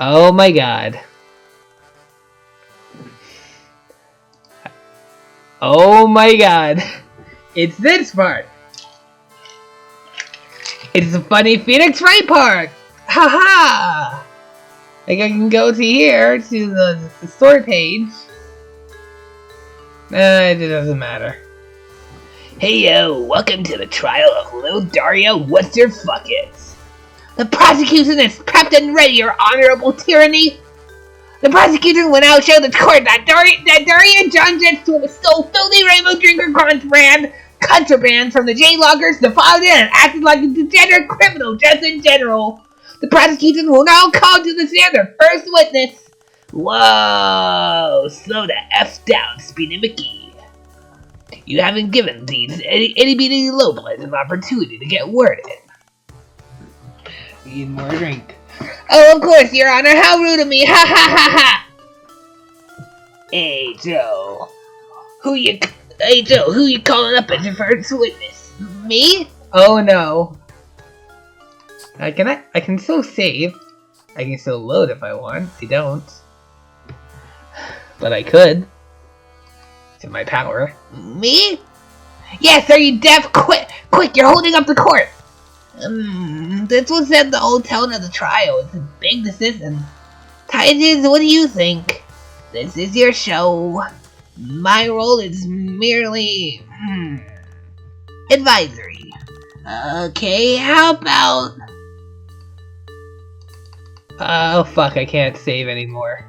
Oh my god. Oh my god. It's this part. It's the funny Phoenix Ray part. Haha. Like I can go to here to the story page. It doesn't matter. Hey yo, welcome to the trial of little Daria What's Your Fuckets. The prosecution is prepped and ready, your honorable tyranny. The prosecution will now show the court that Daria Johnson stole filthy Rainbow Drinker contraband from the J-Loggers, defiled it, and acted like a degenerate criminal just in general. The prosecution will now call to the stand their first witness. Whoa, slow the F down, Speedy McGee. You haven't given these itty-bitty lowbloods an opportunity to get word in. Need more drink. Oh, of course, Your Honor. How rude of me. Ha ha ha ha. Hey, Joe. Who you calling up as your first witness? Me? Oh, no. I can still save. I can still load if I want. I don't. But I could. It's in my power. Me? Yes, are you deaf? Quick, you're holding up the court. This will set the whole tone of the trial. It's a big decision. Titus, what do you think? This is your show. My role is merely advisory. Okay, how about... Oh fuck, I can't save anymore.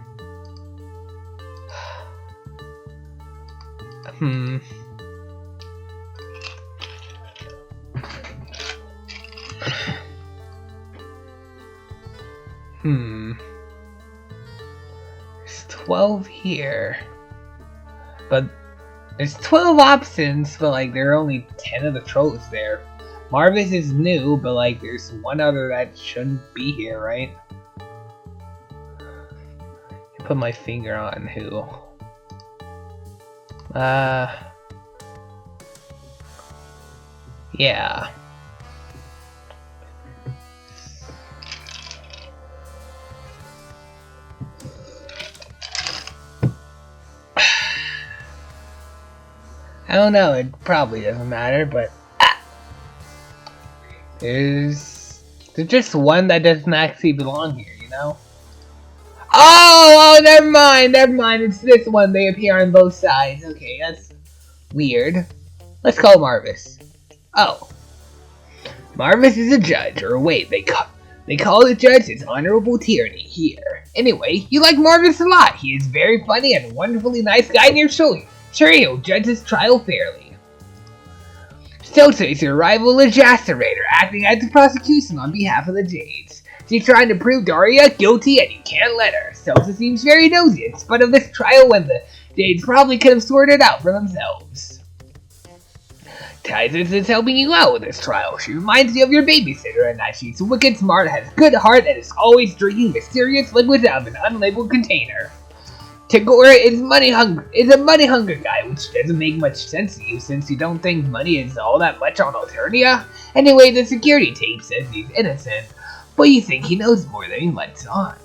There's 12 here. But there's 12 options, but like there are only 10 of the trolls there. Marvis is new, but like there's one other that shouldn't be here, right? I put my finger on who. Yeah. I don't know, it probably doesn't matter, but there's just one that doesn't actually belong here, you know? Oh, never mind, it's this one, they appear on both sides. Okay, that's weird. Let's call Marvis. Oh. Marvis is a judge, or wait, they call the judge his honorable tyranny here. Anyway, you like Marvis a lot. He is very funny and a wonderfully nice guy near Sure, he'll judge his trial fairly. Sosa is your rival legacerator, acting as the prosecution on behalf of the Jades. She's trying to prove Daria guilty and you can't let her. Sosa seems very nosy in spite of this trial when the Jades probably could have sorted it out for themselves. Titus is helping you out with this trial. She reminds you of your babysitter and that she's wicked smart, has a good heart, and is always drinking mysterious liquids out of an unlabeled container. Tagora is a money hungry guy, which doesn't make much sense to you since you don't think money is all that much on Alternia. Anyway, the security tape says he's innocent, but you think he knows more than he lets on.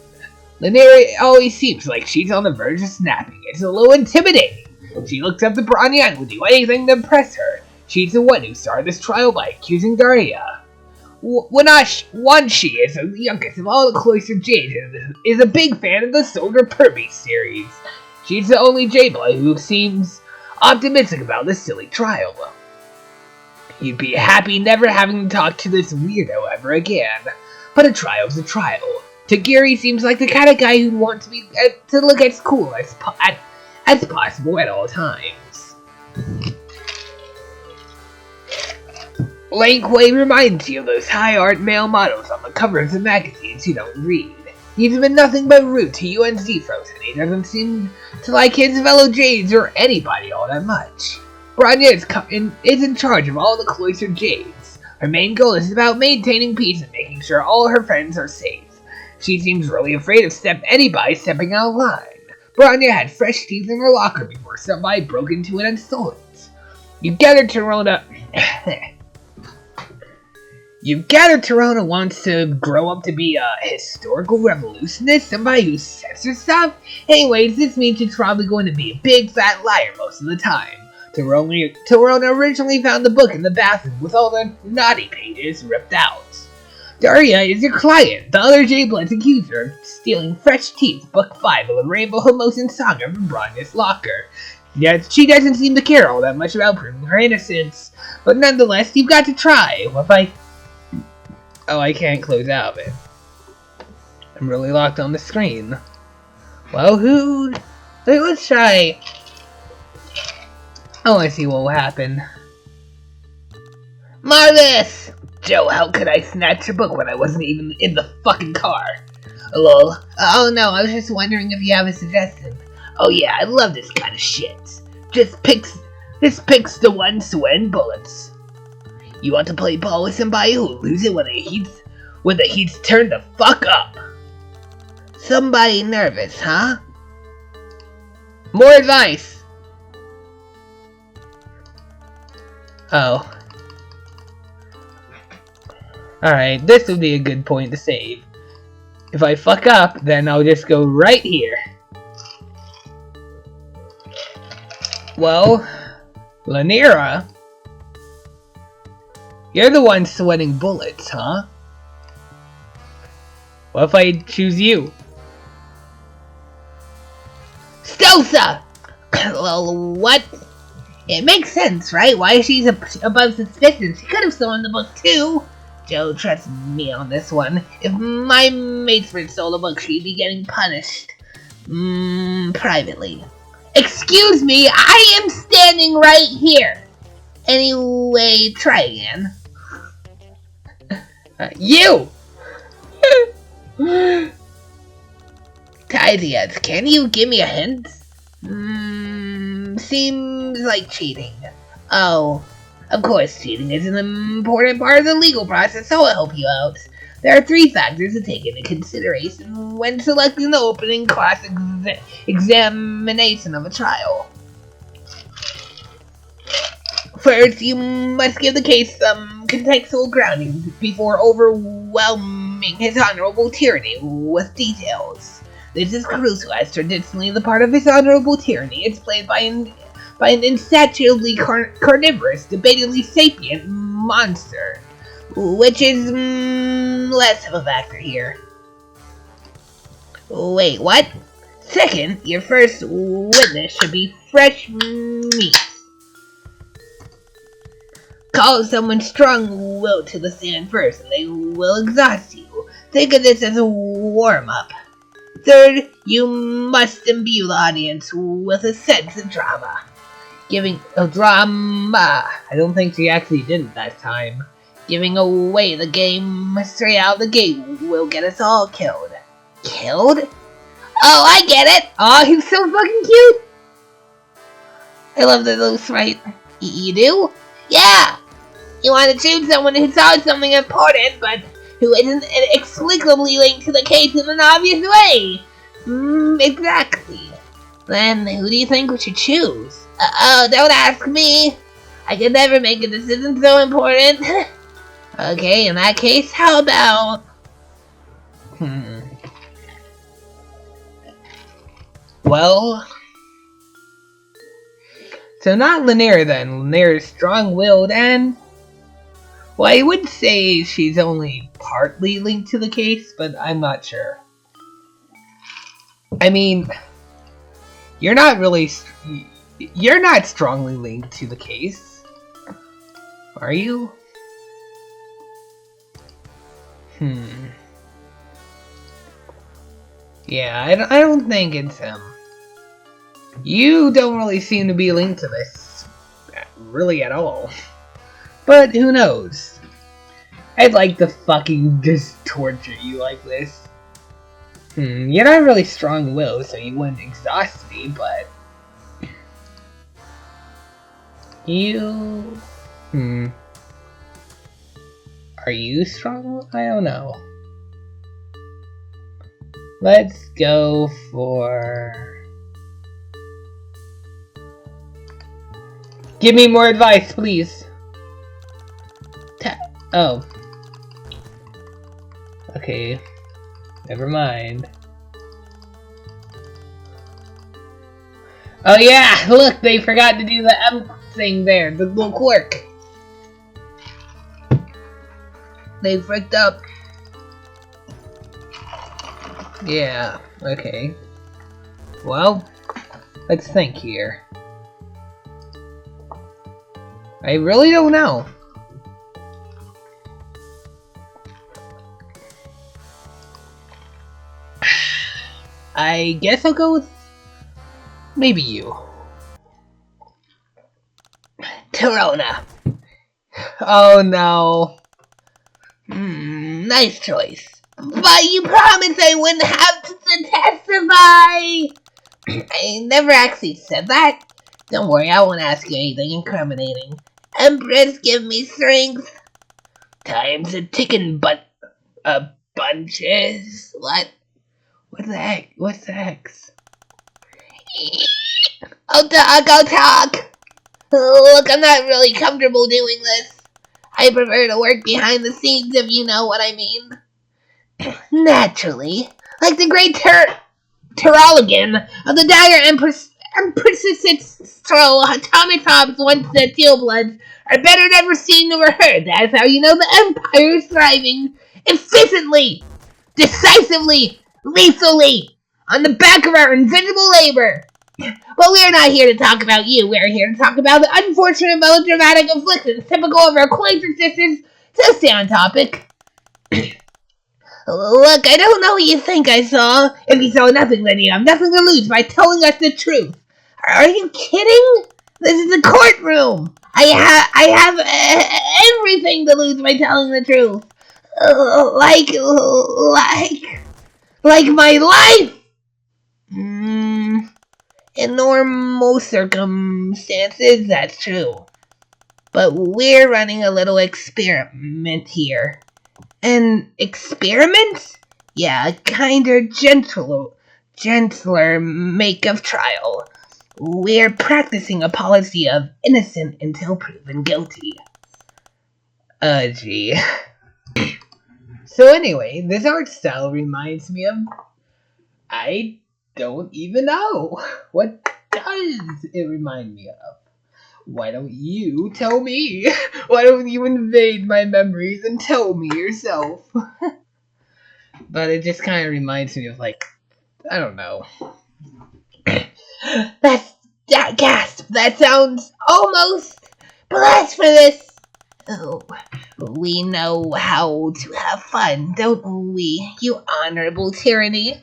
Linnea always seems like she's on the verge of snapping. It's a little intimidating. She looks up to Bronya and will do anything to impress her. She's the one who started this trial by accusing Daria. She is the youngest of all the cloistered Jades and is a big fan of the Soldier Purby series. She's the only J-Blood who seems optimistic about this silly trial. You'd be happy never having to talk to this weirdo ever again. But a trial's a trial. Tagiri seems like the kind of guy who'd want to look as cool as possible at all times. Lankway reminds you of those high art male models on the covers of magazines you don't read. He's been nothing but rude to you and Zethros, and he doesn't seem to like his fellow Jades or anybody all that much. Bronya is in charge of all the cloistered Jades. Her main goal is about maintaining peace and making sure all her friends are safe. She seems really afraid of anybody stepping out of line. Bronya had fresh teeth in her locker before somebody broke into it and stole it. You get her to roll up. You've gathered Torona wants to grow up to be a historical revolutionist, somebody who censors stuff? Anyways, this means she's probably going to be a big fat liar most of the time. Torona originally found the book in the bathroom with all the naughty pages ripped out. Daria is your client. The other J-Bloods accuse her of stealing Fresh Teeth, Book 5 of the Rainbow Emotion Saga from Brightness Locker. Yet she doesn't seem to care all that much about proving her innocence. But nonetheless, you've got to try. What if I... Oh, I can't close out of it. I'm really locked on the screen. Well, let's try... I want to see what will happen. Marvis! Joe, how could I snatch your book when I wasn't even in the fucking car? Lol. Oh no, I was just wondering if you have a suggestion. Oh yeah, I love this kind of shit. This picks the ones to win bullets. You want to play ball with somebody who'll lose it when the heat's turned the fuck up? Somebody nervous, huh? More advice! Oh. Alright, this would be a good point to save. If I fuck up, then I'll just go right here. Well, Lanira, you're the one sweating bullets, huh? What if I choose you? Stosa! Well, what? It makes sense, right? Why she's above suspicion. She could have stolen the book too. Joe, trust me on this one. If my matesman stole the book, she'd be getting punished. Privately. Excuse me, I am standing right here. Anyway, try again. You! Tidias, can you give me a hint? Seems like cheating. Oh, of course cheating is an important part of the legal process, so I'll help you out. There are 3 factors to take into consideration when selecting the opening class examination of a trial. First, you must give the case some contextual grounding before overwhelming his honorable tyranny with details. This is crucial, as traditionally the part of his honorable tyranny is played by an insatiably carnivorous, debatably sapient monster, which is less of a factor here. Wait, what? Second, your first witness should be fresh meat. Call someone strong-willed to the stand first, and they will exhaust you. Think of this as a warm-up. Third, you must imbue the audience with a sense of drama. Drama. I don't think she actually did it that time. Giving away the game straight out of the gate will get us all killed. Killed? Oh, I get it! Oh, he's so fucking cute! I love the little sprite. You do? Yeah! You want to choose someone who saw something important, but who isn't inexplicably linked to the case in an obvious way. Exactly. Then who do you think we should choose? Oh, don't ask me. I could never make a decision so important. Okay, in that case, how about... Well... So not Lanira then. Lanira is strong-willed and... Well, I would say she's only partly linked to the case, but I'm not sure. I mean, you're not strongly linked to the case, are you? Yeah, I don't think it's him. You don't really seem to be linked to this, really at all. But who knows? I'd like to fucking just torture you like this. You're not really strong-willed, so you wouldn't exhaust me, but... You... Are you strong? I don't know. Let's go for... Give me more advice, please. Oh. Okay. Never mind. Oh yeah! Look, they forgot to do the M thing there. The little quirk. They fricked up. Yeah, okay. Well, let's think here. I really don't know. I guess I'll go with maybe you. Torona. Oh no. Nice choice. But you promised I wouldn't have to testify! I never actually said that. Don't worry, I won't ask you anything incriminating. Empress, give me strength. Time's a ticking bunches. What? What the heck? What's the hex? I'll talk! Look, I'm not really comfortable doing this. I prefer to work behind the scenes, if you know what I mean. Naturally. Like the great Terraligan of the Dire Empress's throw automatons once the Teal Bloods are better never seen nor heard. That's how you know the Empire is thriving. Efficiently, decisively, lethally, on the back of our invisible labor. But we're not here to talk about you. We're here to talk about the unfortunate melodramatic afflictions typical of our Quaker sisters. So stay on topic. Look, I don't know what you think I saw. If you saw nothing, then you have nothing to lose by telling us the truth. Are you kidding? This is a courtroom. I have everything to lose by telling the truth. Like my life. In normal circumstances, that's true. But we're running a little experiment here. An experiment? Yeah, a kinder, gentler make of trial. We're practicing a policy of innocent until proven guilty. Gee. So anyway, this art style reminds me of... I don't even know. What does it remind me of? Why don't you tell me? Why don't you invade my memories and tell me yourself? But it just kind of reminds me of, like, I don't know. That gasp. That sounds almost blasphemous. Oh, we know how to have fun, don't we, you honorable tyranny?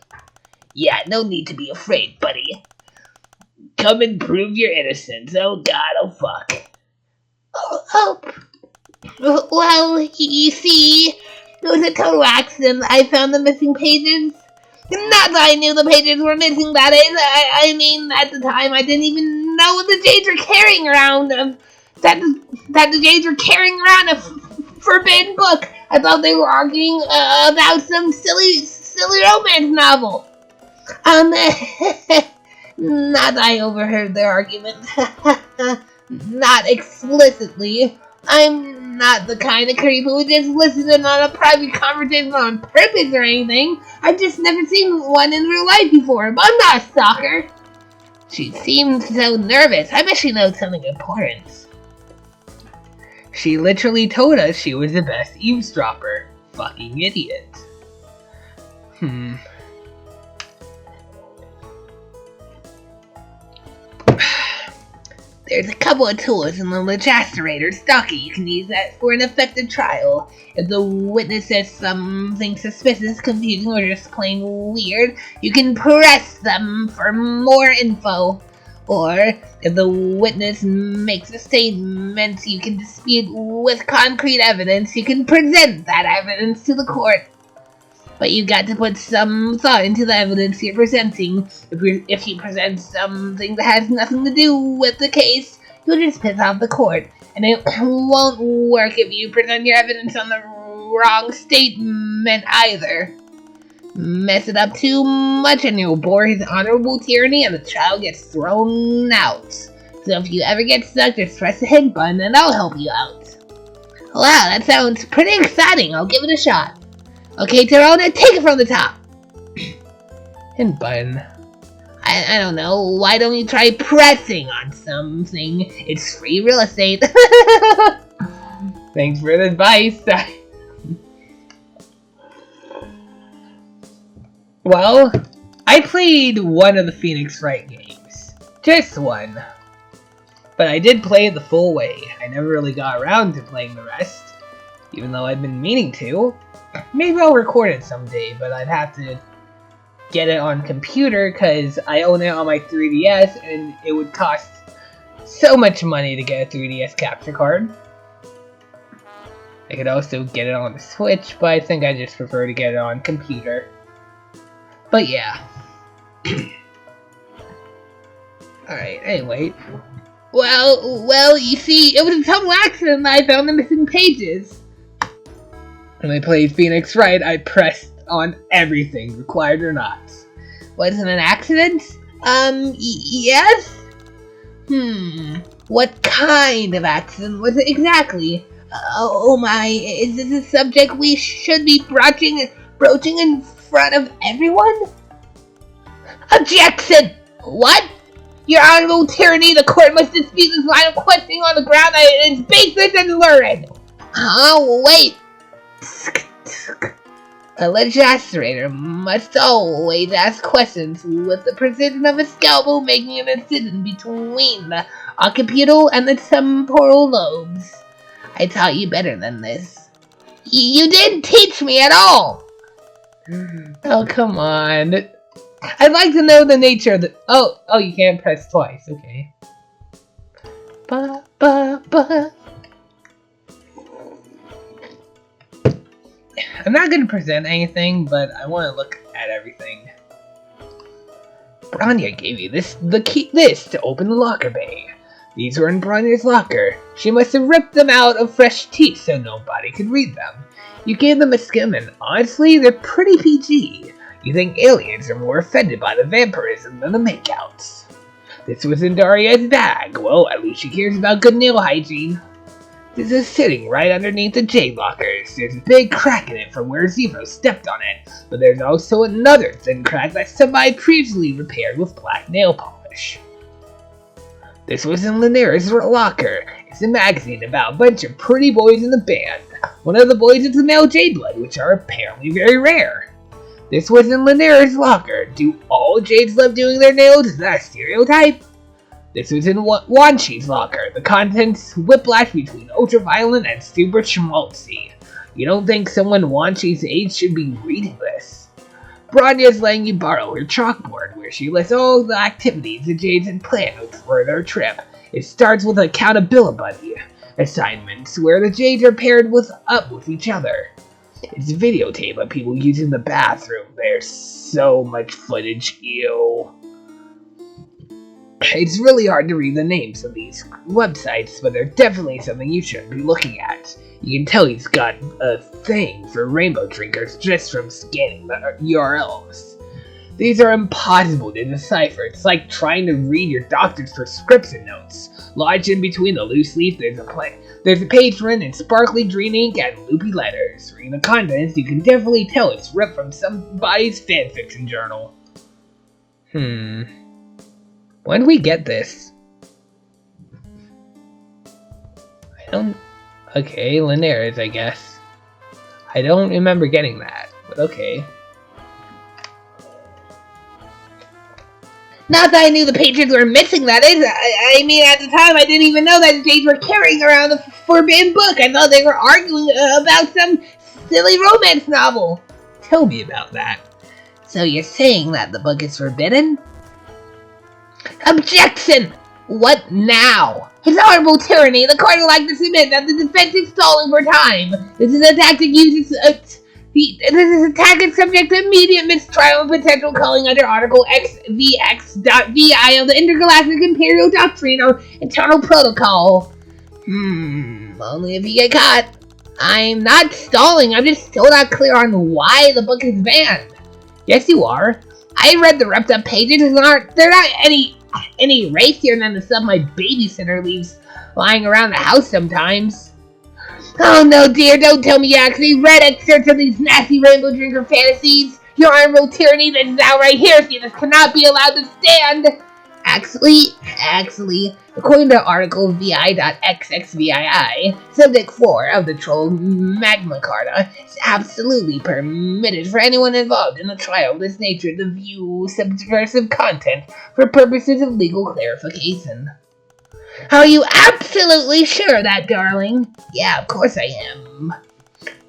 Yeah, no need to be afraid, buddy. Come and prove your innocence. Oh god, oh fuck. Oh. Well, you see, it was a total accident. I found the missing pages. Not that I knew the pages were missing, that is. I mean, at the time, I didn't even know what the Jades were carrying around. That the Jades were carrying around a forbidden book. I thought they were arguing about some silly romance novel. Not that I overheard their argument. Not explicitly. I'm not the kind of creep who would just listen in on a private conversation on purpose or anything. I've just never seen one in real life before, but I'm not a stalker. She seemed so nervous. I bet she knows something important. She literally told us she was the best eavesdropper. Fucking idiot. There's a couple of tools in the Legacerator stocky you can use that for an effective trial. If the witness says something suspicious, confusing, or just plain weird, you can press them for more info. Or, if the witness makes a statement you can dispute with concrete evidence, you can present that evidence to the court. But you've got to put some thought into the evidence you're presenting. If you present something that has nothing to do with the case, you'll just piss off the court. And it won't work if you present your evidence on the wrong statement either. Mess it up too much and you'll bore his honorable tyranny and the trial gets thrown out. So if you ever get stuck, just press the hint button and I'll help you out. Wow, that sounds pretty exciting. I'll give it a shot. Okay, Tyrone, take it from the top. And button. I don't know. Why don't you try pressing on something? It's free real estate. Thanks for the advice. Well, I played one of the Phoenix Wright games. Just one. But I did play it the full way. I never really got around to playing the rest. Even though I've been meaning to. Maybe I'll record it someday, but I'd have to get it on computer because I own it on my 3DS and it would cost so much money to get a 3DS capture card. I could also get it on the Switch, but I think I just prefer to get it on computer. But yeah. Alright, anyway. Well, you see, it was a total accident that I found the missing pages. When I played Phoenix Wright, I pressed on everything, required or not. Was it an accident? Yes? What kind of accident was it exactly? Oh my, is this a subject we should be broaching in front of everyone? Objection! What? Your honorable tyranny, the court must dispute this line of questioning on the ground that it is baseless and lurid. Oh, wait. A legislator must always ask questions with the precision of a scalpel, making an incision between the occipital and the temporal lobes. I taught you better than this. You didn't teach me at all! Oh, come on. I'd like to know the nature of the... Oh, you can't press twice. Okay. I'm not going to present anything, but I want to look at everything. Bronya gave you the key to open the locker bay. These were in Bronya's locker. She must have ripped them out of fresh teeth so nobody could read them. You gave them a skim, and honestly, they're pretty PG. You think aliens are more offended by the vampirism than the makeouts. This was in Daria's bag. Well, at least she cares about good nail hygiene. This is sitting right underneath the jade lockers. There's a big crack in it from where Zero stepped on it, but there's also another thin crack that somebody previously repaired with black nail polish. This was in Lanera's locker. It's a magazine about a bunch of pretty boys in the band. One of the boys is a male jade blood, which are apparently very rare. This was in Lanera's locker. Do all jades love doing their nails? Is that a stereotype? This was in Wanshi's locker. The contents whiplash between ultraviolent and super schmaltzy. You don't think someone Wanshi's age should be reading this? Bronya's letting you borrow her chalkboard, where she lists all the activities the Jades had planned for their trip. It starts with accountability assignments, where the Jades are paired up with each other. It's videotape of people using the bathroom. There's so much footage, ew. It's really hard to read the names of these websites, but they're definitely something you shouldn't be looking at. You can tell he's got a thing for rainbow drinkers just from scanning the URLs. These are impossible to decipher. It's like trying to read your doctor's prescription notes. Lodged in between the loose leaf, there's a page written in sparkly green ink and loopy letters. Reading the contents, you can definitely tell it's ripped from somebody's fanfiction journal. When did we get this? Okay, Lanera's, I guess. I don't remember getting that, but okay. Not that I knew the patrons were missing, that is. I mean, at the time, I didn't even know that the Jades were carrying around the forbidden book. I thought they were arguing about some silly romance novel. Tell me about that. So you're saying that the book is forbidden? Objection! What now? His honorable tyranny, the court would like to submit that the defense is stalling for time. This is a tactic used subject to immediate mistrial and potential calling under Article XVX.VI of the Intergalactic Imperial Doctrine on Internal Protocol. Only if you get caught. I'm not stalling, I'm just still not clear on why the book is banned. Yes, you are. I read the ripped up pages, and they're not any racier than the stuff my babysitter leaves lying around the house sometimes. Oh no, dear, don't tell me you actually read excerpts of these nasty rainbow drinker fantasies. Your honorable tyranny that is outright heresy. This cannot be allowed to stand. Actually, according to article vi.xxvii, subject 4 of the Troll Magna Carta, it's absolutely permitted for anyone involved in a trial of this nature to view subversive content for purposes of legal clarification. Are you absolutely sure of that, darling? Yeah, of course I am.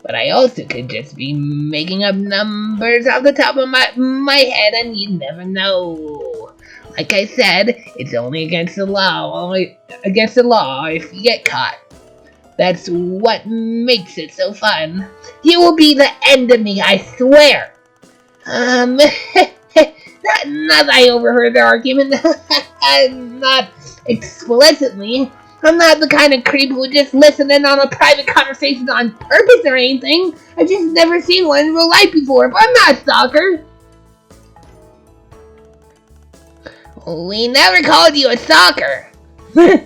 But I also could just be making up numbers off the top of my head, and you'd never know. Like I said, it's only against the law if you get caught. That's what makes it so fun. You will be the end of me, I swear. Not I overheard their argument. Not explicitly. I'm not the kind of creep who would just listen in on a private conversation on purpose or anything. I've just never seen one in real life before, but I'm not a stalker. We never called you a stalker. Of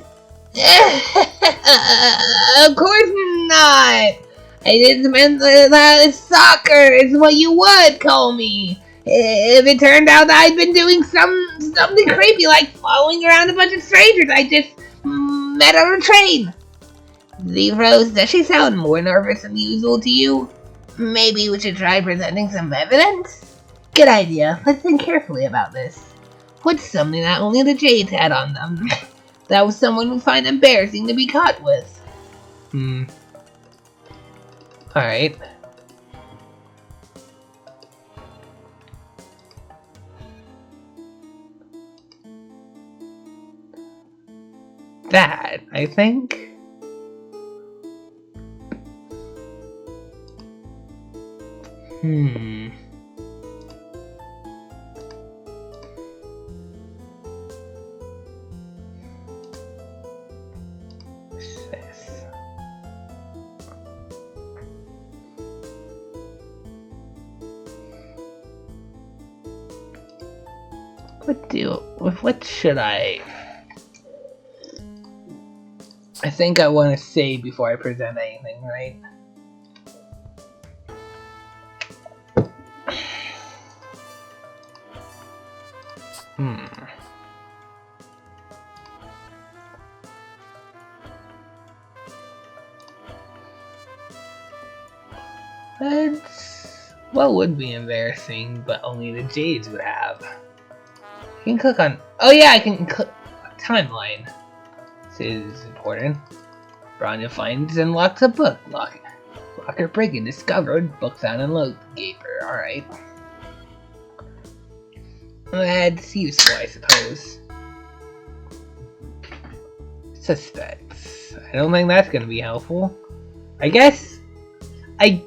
course not. I just meant that stalker is what you would call me. If it turned out that I'd been doing something creepy like following around a bunch of strangers I just met on a train. Rose, does she sound more nervous than usual to you? Maybe we should try presenting some evidence? Good idea. Let's think carefully about this. What's something that only the Jades had on them? That was someone would find embarrassing to be caught with. Alright. That, I think. What's this? What should I think I want to say before I present anything, right? What would be embarrassing, but only the Jades would have? I can click on. Oh yeah, I can click timeline. This is important. Branya finds and locks a book. Locker break and discovered. Book found and locator. Alright. That's useful, I suppose. Suspects. I don't think that's gonna be helpful. I guess I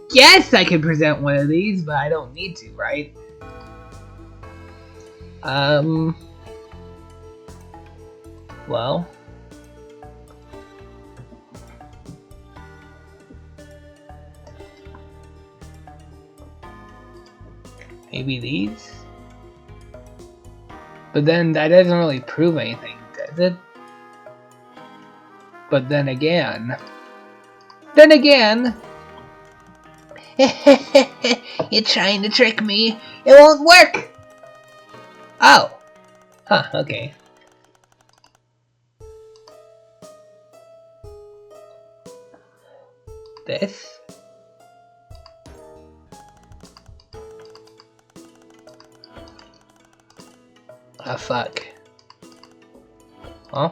could present one of these, but I don't need to, right? Well. Maybe these? But then that doesn't really prove anything, does it? But then again... You're trying to trick me. It won't work! Oh. Huh, okay. This? Ah, fuck. Huh?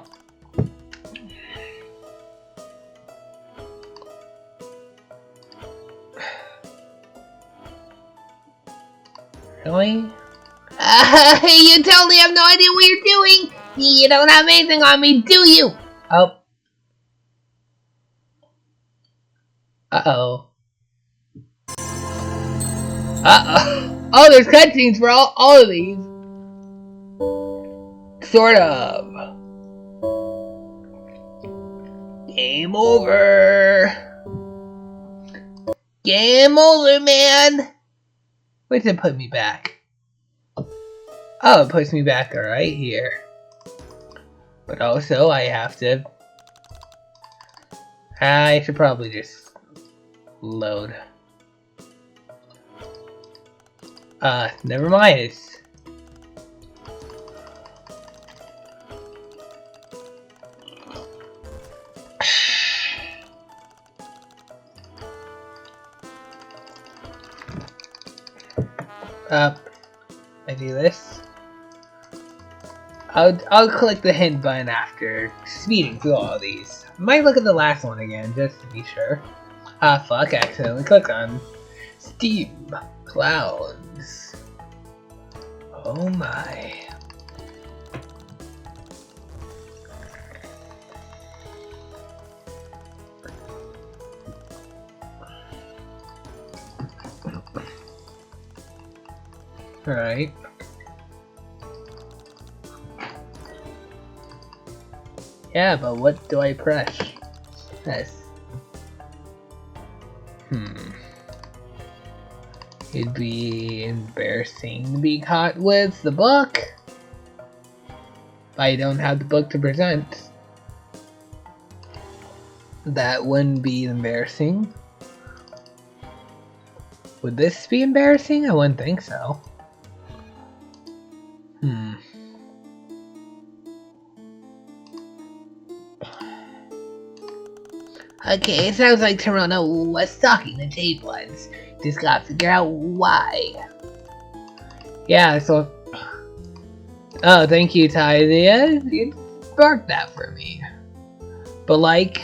Really? You totally have no idea what you're doing! You don't have anything on me, do you? Oh. Uh-oh. Uh-oh. Oh, there's cutscenes for all of these. Sort of. Game over. Game over, man. Where does it put me back? Oh, it puts me back right here. But also, I have to I should probably just load. Never mind. It's I do this. I'll click the hint button after speeding through all of these. Might look at the last one again just to be sure. Fuck! I accidentally clicked on Steam Clouds. Oh my. Alright. Yeah, but what do I press? It'd be embarrassing to be caught with the book. If I don't have the book to present. That wouldn't be embarrassing. Would this be embarrassing? I wouldn't think so. Okay, it sounds like Toronto was stalking the Jade Bloods. Just gotta figure out why. Yeah, so... Oh, thank you, Tydia. You sparked that for me. But, like,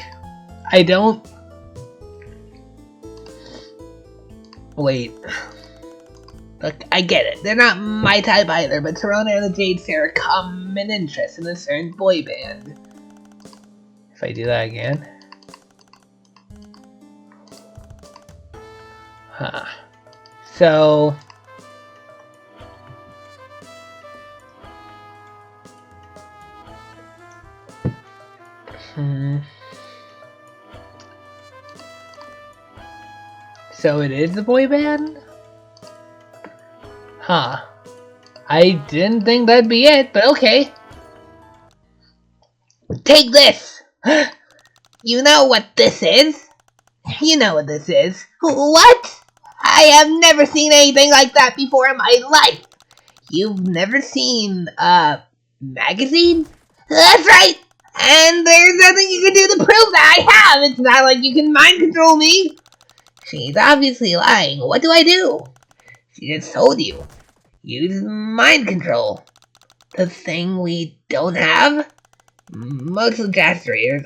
I don't... Wait. Look, I get it. They're not my type either, but Toronto and the Jade share a common interest in a certain boy band. If I do that again... Huh. So... So it is the boy band? Huh. I didn't think that'd be it, but okay. Take this! You know what this is? You know what this is. What? I have never seen anything like that before in my life. You've never seen a magazine? That's right! And there's nothing you can do to prove that I have! It's not like you can mind control me! She's obviously lying. What do I do? She just told you. Use mind control. The thing we don't have? Most adjusters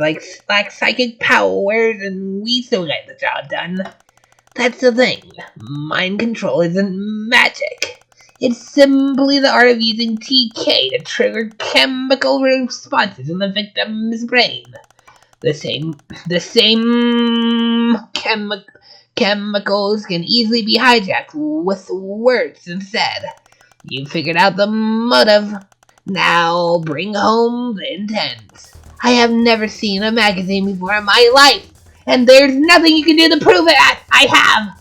lack psychic powers and we still get the job done. That's the thing. Mind control isn't magic. It's simply the art of using TK to trigger chemical responses in the victim's brain. The same chemicals can easily be hijacked with words instead. You figured out the motive. Now bring home the intent. I have never seen a magazine before in my life, and there's nothing you can do to prove it. I have.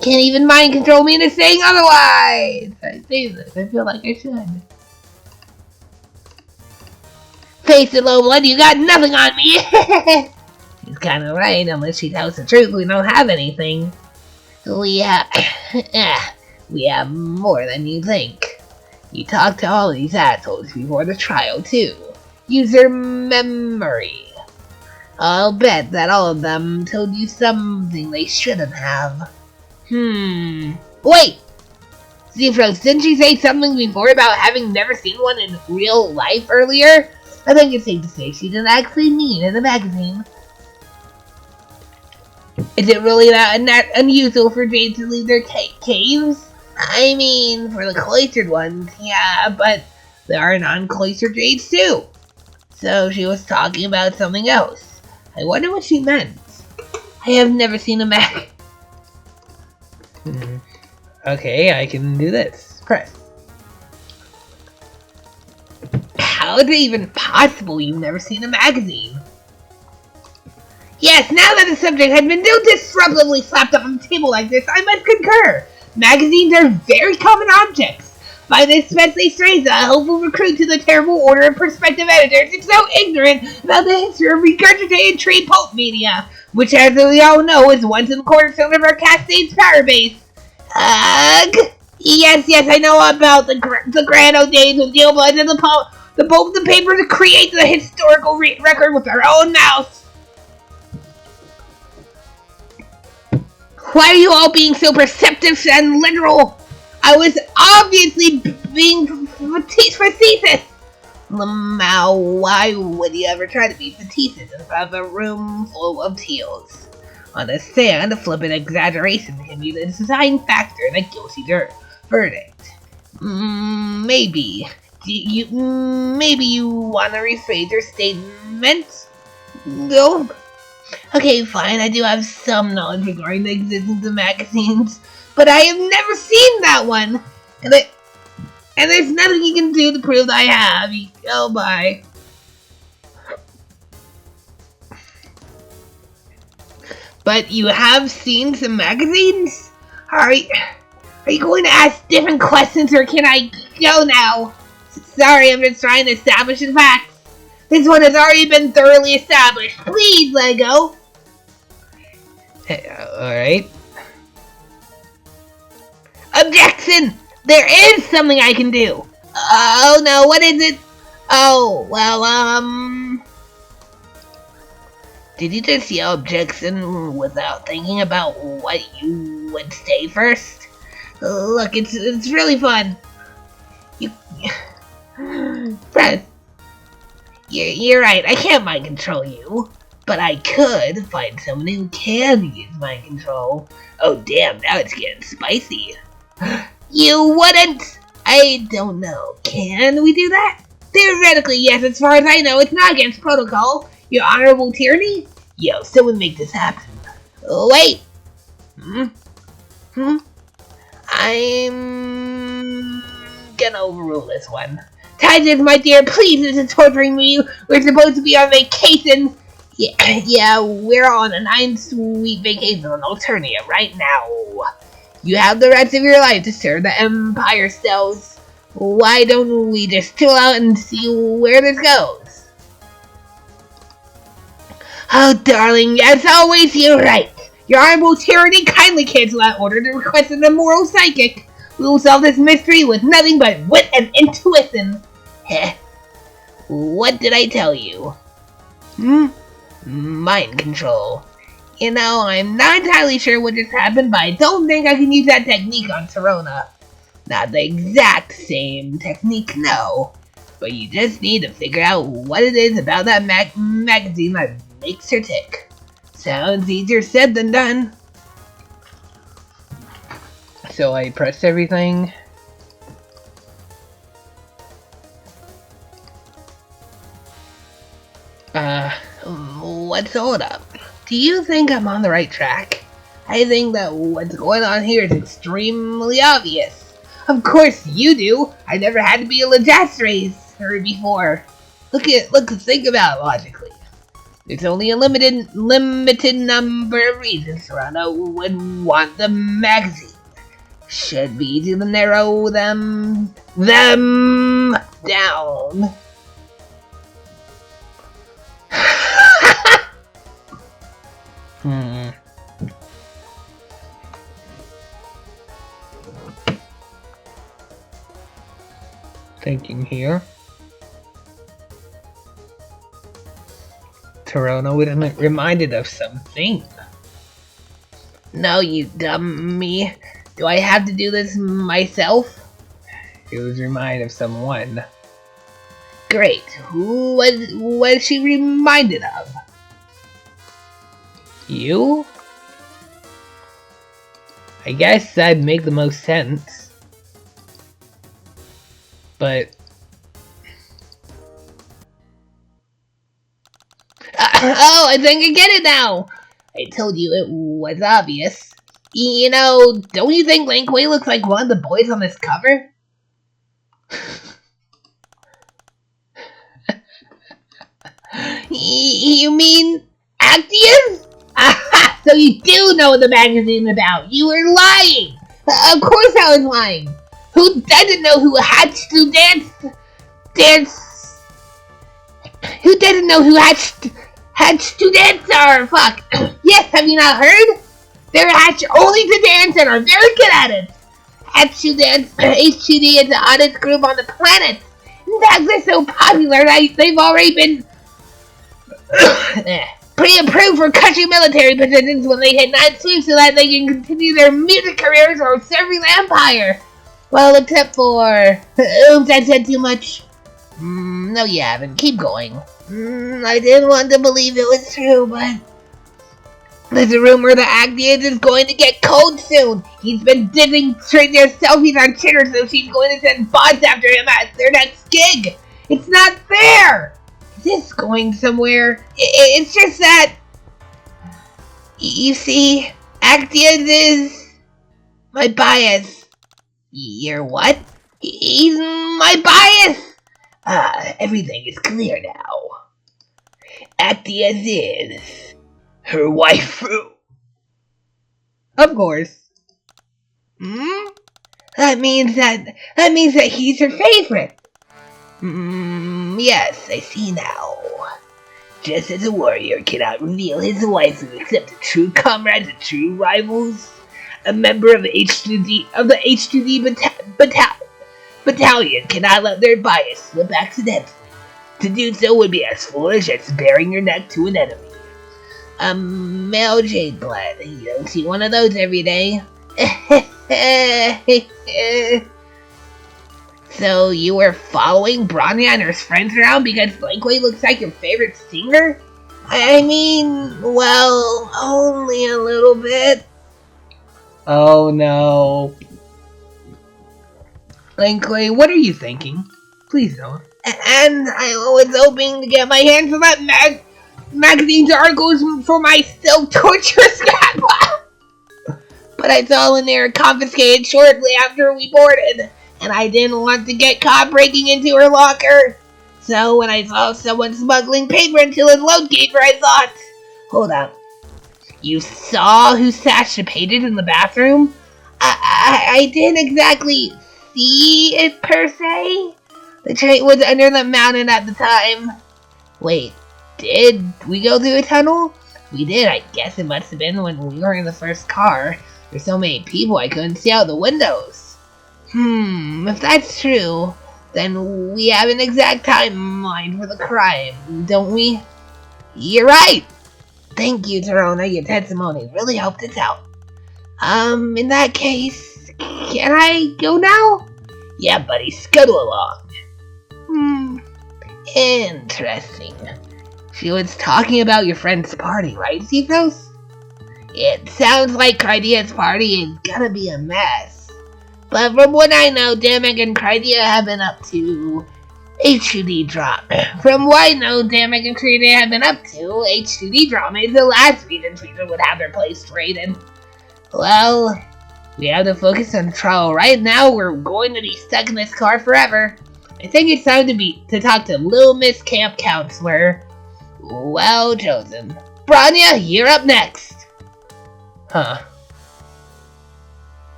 Can't even mind control me into saying otherwise. I say this. I feel like I should. Face it, Lowblood, you got nothing on me. She's kind of right. Unless she tells the truth, we don't have anything. We have more than you think. You talked to all these assholes before the trial, too. Use your memory. I'll bet that all of them told you something they shouldn't have. Wait! Zefros, didn't you say something before about having never seen one in real life earlier? I think it's safe to say she didn't actually mean in the magazine. Is it really that unusual for Jade to leave their caves? I mean, for the cloistered ones, yeah, but there are non-cloistered Jades too. So she was talking about something else. I wonder what she meant. I have never seen a mag. Okay, I can do this. Press. How is it even possible you've never seen a magazine? Yes, now that the subject has been so disruptively slapped up on the table like this, I must concur. Magazines are very common objects. By this Spencer Strays, a hopeful recruit to the terrible order of prospective editors, is so ignorant about the history of regurgitated trade pulp media. which, as we all know, is once in the cornerstone of our castade's power base. Ugh! Yes, I know about the grand old days of Dealblood and the bulk of the paper to create the historical record with our own mouths. Why are you all being so perceptive and literal? I was obviously being facetious. Lamau, why would you ever try to be facetious in front of a room full of teals? Understand, a flippant exaggeration can be the deciding factor in a guilty verdict. Maybe. Maybe you want to rephrase your statement? No. Okay, fine, I do have some knowledge regarding the existence of magazines, but I have never seen that one! And there's nothing you can do to prove that I have. Oh, bye. But you have seen some magazines? Are you going to ask different questions, or can I go now? Sorry, I'm just trying to establish the facts. This one has already been thoroughly established. Please let go. Alright. Objection! There is something I can do. Oh no, what is it? Oh, well, did you just yell objection without thinking about what you would say first? Look, it's really fun. Fred, you're right, I can't mind control you. But I could find someone who can use mind control. Oh damn, now it's getting spicy. You wouldn't! I don't know. Can we do that? Theoretically, yes, as far as I know, it's not against protocol. Your honorable tyranny? Yo, someone make this happen. Wait! I'm gonna overrule this one. Titus, my dear, please, this is torturing me. We're supposed to be on vacation. Yeah, we're on a 9-week vacation on Alternia right now. You have the rest of your life to serve the Empire cells. Why don't we just chill out and see where this goes? Oh, darling, as always, you're right. Your honorable tyranny, kindly cancel that order to request an immoral psychic. We will solve this mystery with nothing but wit and intuition. Heh. What did I tell you? Mind control. You know, I'm not entirely sure what just happened, but I don't think I can use that technique on Serona. Not the exact same technique, no. But you just need to figure out what it is about that magazine that makes her tick. Sounds easier said than done. So I pressed everything. What's hold up? Do you think I'm on the right track? I think that what's going on here is extremely obvious. Of course you do. I never had to be a Legistrator before. Think about it logically. There's only a limited number of reasons Serrano would want the magazine. Should be easy to narrow them down. Thinking here. Toronto was reminded of something. No, you dummy. Do I have to do this myself? He was reminded of someone. Great. Who was she reminded of? You? I guess that'd make the most sense. But... oh, I think I get it now! I told you it was obvious. You know, don't you think Lankway looks like one of the boys on this cover? You mean Actius? Aha! So you do know what the magazine's about. You were lying! Of course I was lying! Who doesn't know who hatched to dance? Who doesn't know who hatched hatched to dance are fuck. Yes, have you not heard? They're hatched only to dance and are very good at it. Hatched to dance HTD is the oddest group on the planet. In fact, they're so popular that they've already been pre-approved for country military positions when they hit 9 so that they can continue their music careers or serving the Empire. Well, except for... Oops, I said too much. No, you haven't. Keep going. I didn't want to believe it was true, but... There's a rumor that Agnes is going to get cold soon. He's been dissing straight their selfies on Twitter, so she's going to send bots after him at their next gig. It's not fair! Is this going somewhere? It's just that... You see, Actias is... my bias. Your what? He's my bias! Everything is clear now. Actias is... her waifu. Of course. That means that he's her favorite. Yes, I see now. Just as a warrior cannot reveal his waifu except to true comrades and true rivals, a member of the H2D battalion cannot let their bias slip accidentally. To do so would be as foolish as baring your neck to an enemy. A male jade blood. You don't see one of those every day. So you were following Bronya and her friends around because Blankway looks like your favorite singer? I mean, well, only a little bit. Oh no. Blankway, what are you thinking? Please don't. And I was hoping to get my hands on that magazine's articles for my self-torture scrap. But I saw when they were confiscated shortly after we boarded, and I didn't want to get caught breaking into her locker. So when I saw someone smuggling paper into his load gate, I thought, hold up. You saw who stashed the pages in the bathroom? I didn't exactly see it per se. The train was under the mountain at the time. Wait. Did we go through a tunnel? We did. I guess it must have been when we were in the first car. There's so many people I couldn't see out the windows. If that's true, then we have an exact timeline for the crime, don't we? You're right! Thank you, Torona. Your testimony really helped us out. In that case, can I go now? Yeah, buddy, scuttle along. Interesting. She was talking about your friend's party, right, Zethos? It sounds like Crydia's party is gonna be a mess. But from what I know, Damek and Crydia have been up to H2D drama. From what I know, Damek and Crydia have been up to H2D drama is the last reason Frieza would have their place traded. Well, we have to focus on the trial right now. We're going to be stuck in this car forever. I think it's time to talk to Little Miss Camp Counselor. Well chosen. Bronya, you're up next! Huh.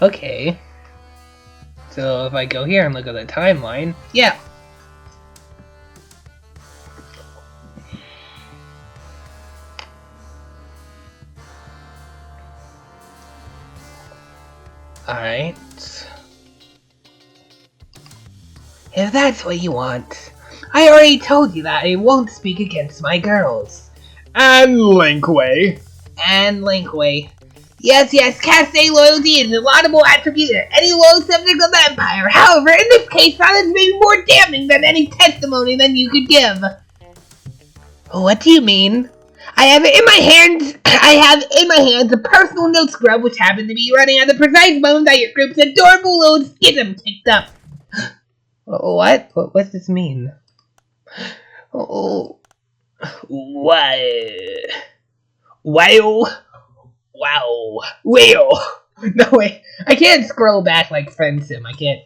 Okay. So if I go here and look at the timeline, yeah. Alright. If that's what you want. I already told you that I won't speak against my girls. And Linkway. And Linkway. Yes, Caste loyalty is a laudable attribute of any loyal subject of the Empire. However, in this case, silence may be more damning than any testimony than you could give. What do you mean? I have in my hands a personal note scrub which happened to be running at the precise moment that your group's adorable little schism kicked up. What? What's this mean? Oh. What? Wow. No, wait. I can't scroll back like FriendSim. I can't.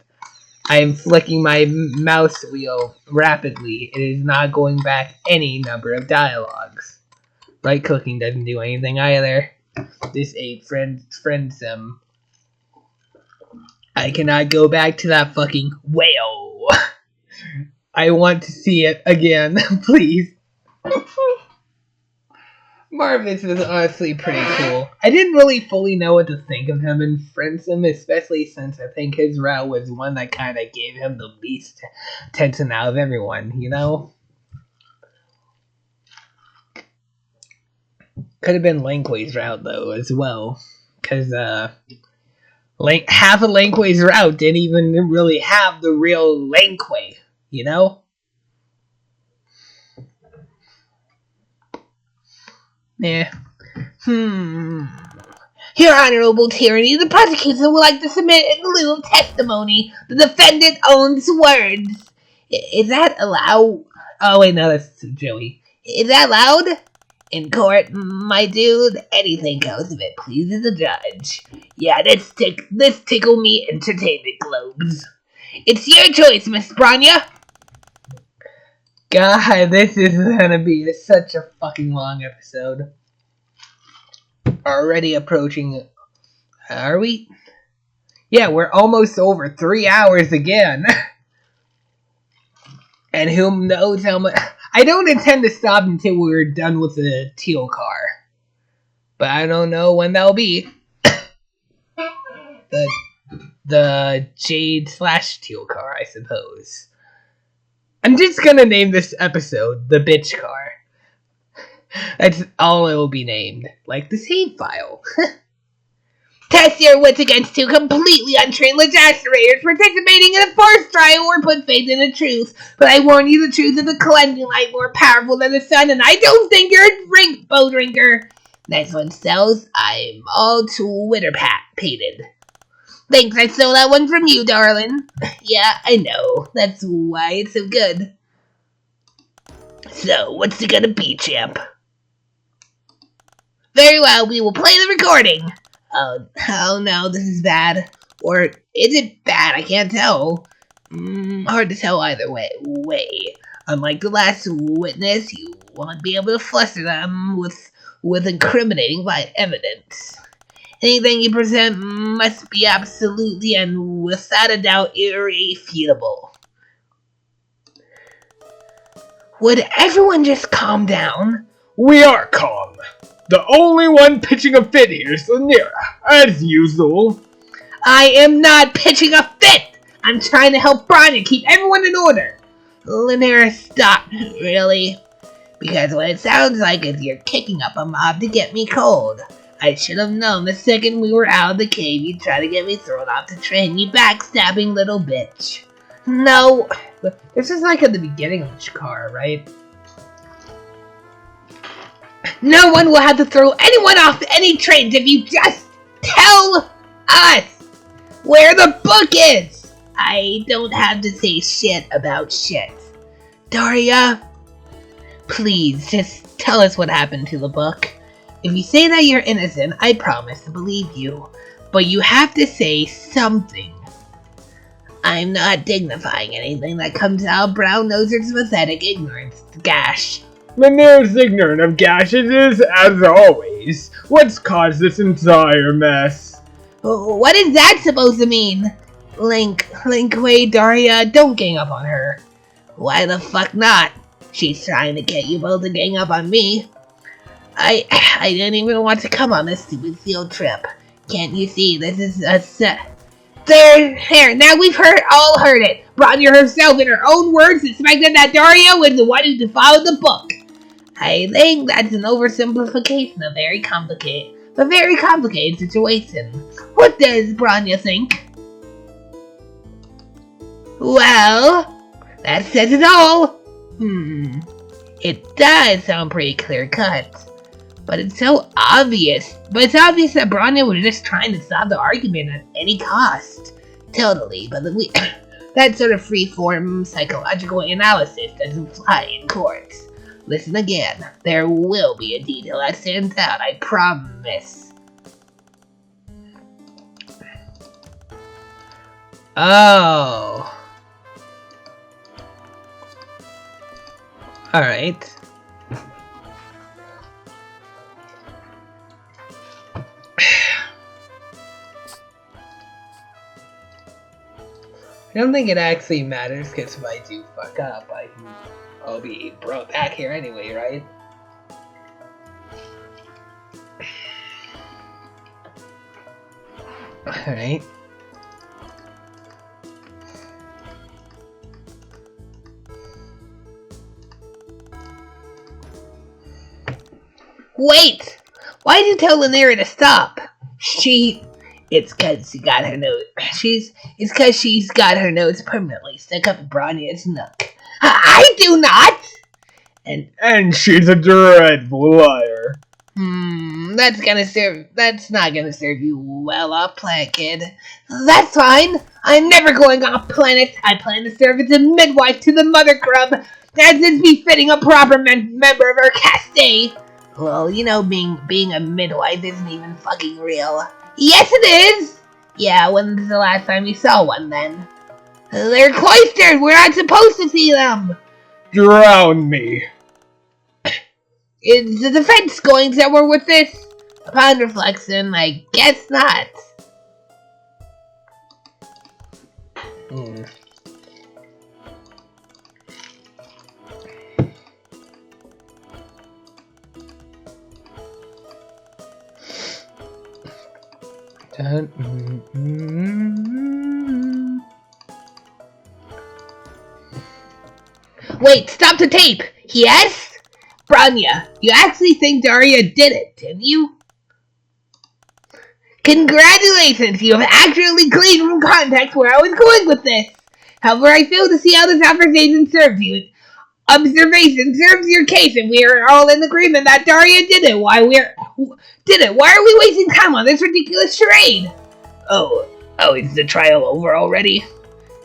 I'm flicking my mouse wheel rapidly. It is not going back any number of dialogues. Right clicking doesn't do anything either. This ain't FriendSim. I cannot go back to that fucking whale. I want to see it again, please. Marvis was honestly pretty cool. I didn't really fully know what to think of him in Friendsome, especially since I think his route was one that kind of gave him the least attention out of everyone, you know? Could have been Lankway's route, though, as well. Because, half of Lankway's route didn't even really have the real Lankway, you know? Yeah. Your Honorable Tyranny, the prosecution would like to submit a little testimony. The defendant owns words. Is that allowed? Oh, wait, no, that's Joey. Is that allowed? In court, my dude, anything goes if it pleases the judge. Yeah, this tickle me entertainment globes. It's your choice, Miss Branya. God, this is gonna be such a fucking long episode. Already approaching. Are we? Yeah, we're almost over 3 hours again. And who knows how much. I don't intend to stop until we're done with the teal car. But I don't know when that'll be. The jade / teal car, I suppose. I'm just gonna name this episode the bitch car. That's all it will be named. Like the save file. Test your wits against 2 completely untrained legitimators participating in a forced trial or put faith in the truth. But I warn you, the truth is a cleansing light more powerful than the sun, and I don't think you're a bow drinker. Next one sells, I'm all Twitter-pated. Thanks, I stole that one from you, darling. Yeah, I know. That's why it's so good. So, what's it gonna be, champ? Very well, we will play the recording. Oh no, this is bad. Or is it bad? I can't tell. Hard to tell either way. Unlike the last witness, you won't be able to fluster them with incriminating evidence. Anything you present must be absolutely and without a doubt irrefutable. Would everyone just calm down? We are calm. The only one pitching a fit here is Lanira, as usual. I am not pitching a fit! I'm trying to help Branya keep everyone in order. Lanira, stop, really? Because what it sounds like is you're kicking up a mob to get me cold. I should have known the second we were out of the cave you'd try to get me thrown off the train, you backstabbing little bitch. No, this is like at the beginning of the car, right? No one will have to throw anyone off any trains if you just tell us where the book is. I don't have to say shit about shit. Daria, please just tell us what happened to the book. If you say that you're innocent, I promise to believe you. But you have to say something. I'm not dignifying anything that comes out of Brown-Noser's pathetic ignorance, Gash. Lanira's ignorant of gashes, as always. What's caused this entire mess? What is that supposed to mean? Linkway, Daria, don't gang up on her. Why the fuck not? She's trying to get you both to gang up on me. I didn't even want to come on this stupid field trip. Can't you see this is a set? There, now we've all heard it. Branya herself in her own words suspected that Daria was the one who defiled the book. I think that's an oversimplification of a very complicated situation. What does Branya think? Well, that says it all. It does sound pretty clear-cut. But it's so obvious. But it's obvious that Branya was just trying to stop the argument at any cost. Totally, but that sort of free-form psychological analysis doesn't fly in court. Listen again. There will be a detail that stands out, I promise. Oh. Alright. I don't think it actually matters, because if I do fuck up, I'll be brought back here anyway, right? Alright. Wait! Why'd you tell Lanera to stop? It's cause she got her nose. It's cause she's got her nose permanently stuck up Bronya's nook. I do not! And she's a dreadful liar. That's not gonna serve you well off planet, kid. That's fine. I'm never going off planet. I plan to serve as a midwife to the mother grub, as is befitting a proper member of our caste. Well, you know, being a midwife isn't even fucking real. Yes, it is! Yeah, when's the last time you saw one, then? They're cloistered! We're not supposed to see them! Drown me. Is the defense going somewhere with this? Upon reflection, I guess not. Wait, stop the tape! Yes? Bronya, you actually think Daria did it, didn't you? Congratulations, you have accurately gleaned from context where I was going with this. However, I fail to see how this observation serves you. Observation serves your case, and we are all in agreement that Daria did it. Why are we wasting time on this ridiculous charade? Oh, is the trial over already?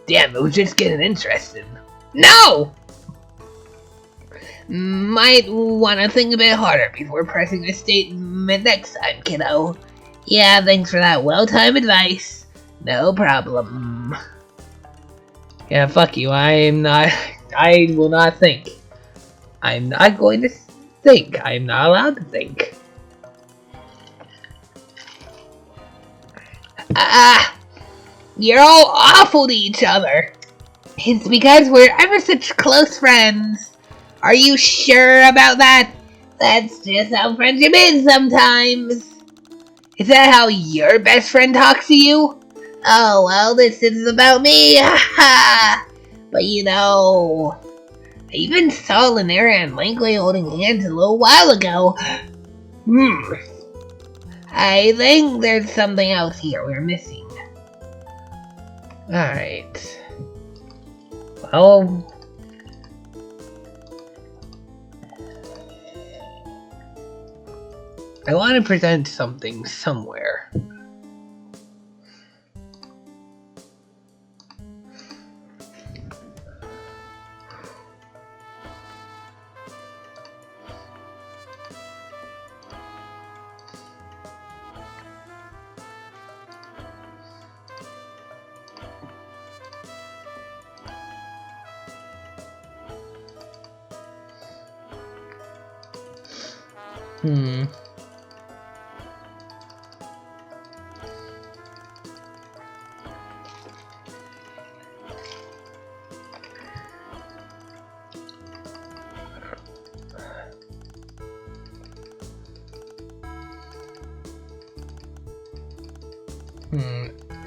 Damn, it was just getting interesting. No! Might want to think a bit harder before pressing a statement next time, kiddo. Yeah, thanks for that well-timed advice. No problem. Yeah, fuck you. I will not think. I'm not going to think. I'm not allowed to think. You're all awful to each other. It's because we're ever such close friends. Are you sure about that? That's just how friendship is sometimes. Is that how your best friend talks to you? Oh, well, this is about me. But you know, I even saw Lanera and Langley holding hands a little while ago. I think there's something else here we're missing. Alright. Well, I want to present something somewhere.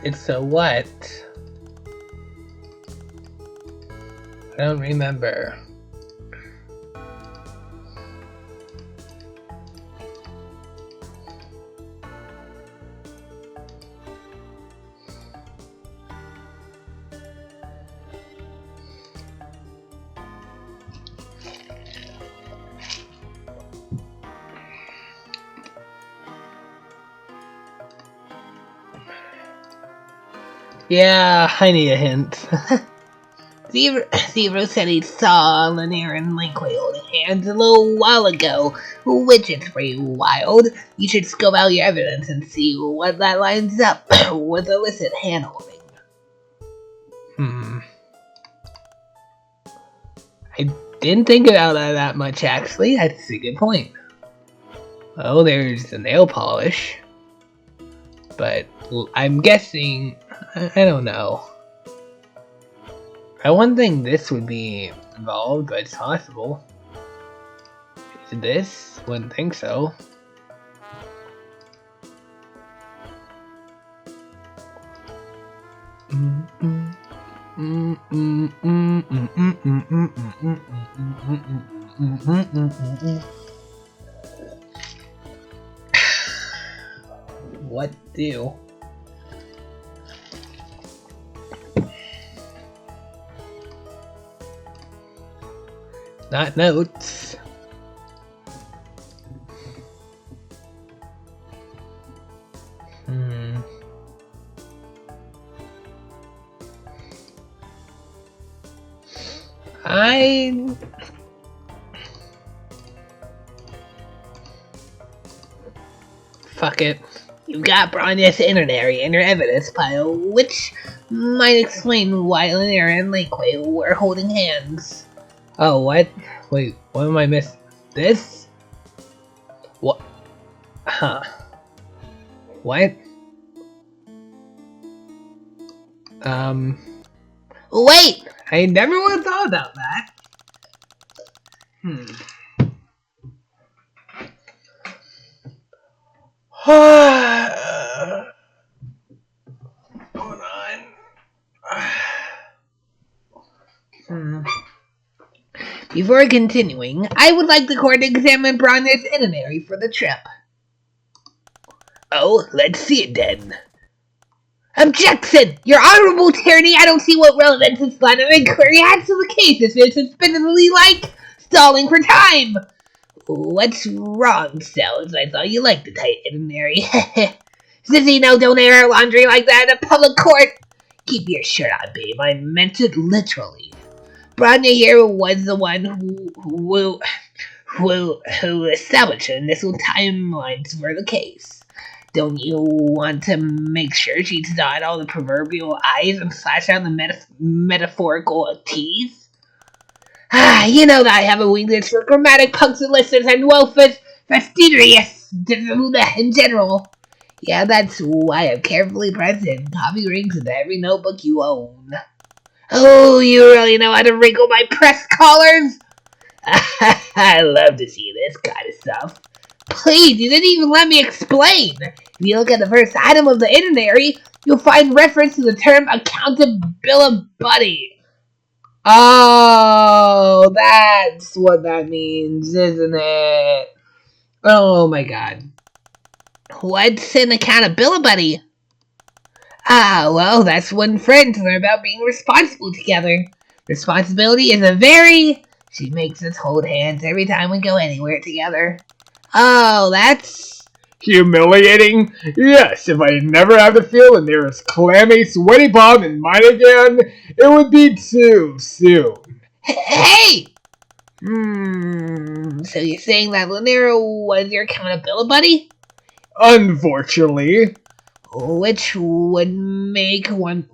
It's a what? I don't remember. Yeah, I need a hint. Zero said he saw Lanera and Langley holding hands a little while ago, which is pretty wild. You should scope out your evidence and see what that lines up with illicit hand-holding. I didn't think about that much, actually. That's a good point. Oh, there's the nail polish. But I'm guessing... I don't know. I wouldn't think this would be involved, but it's possible. Is this? Wouldn't think so. What do? Not notes. Fuck it. You've got Bronya's Itinerary in your evidence pile, which might explain why Lanera and Lakeway were holding hands. Oh, what? Wait, what am I missing? This? What? Huh. What? Wait! I never would have thought about that. Hold on. Before continuing, I would like the court to examine Bronya's itinerary for the trip. Oh, let's see it then. Objection! Your honorable tyranny, I don't see what relevance this line of inquiry has to the case if it's suspiciously like stalling for time. What's wrong, Cells? I thought you liked the tight itinerary. Sissy, no, don't air our laundry like that in a public court. Keep your shirt on, babe. I meant it literally. Bronya here was the one who established initial timelines for the case. Don't you want to make sure she's dot all the proverbial I's and slash out the metaphorical T's? You know that I have a weakness for grammatic punctiliousness and fastidious in general. Yeah, that's why I've carefully pressed in copy rings into every notebook you own. Oh, you really know how to wrinkle my press collars? I love to see this kind of stuff. Please, you didn't even let me explain. If you look at the first item of the itinerary, you'll find reference to the term accountability. Oh, that's what that means, isn't it? Oh my god. What's an accountability? Ah, well, that's when friends are about being responsible together. Responsibility is she makes us hold hands every time we go anywhere together. Oh, that's humiliating? Yes, if I never have to feel the nearest clammy, sweaty palm in mine again, it would be too soon. Hey! So you're saying that Lanera was your accountability buddy? Unfortunately. Which would make one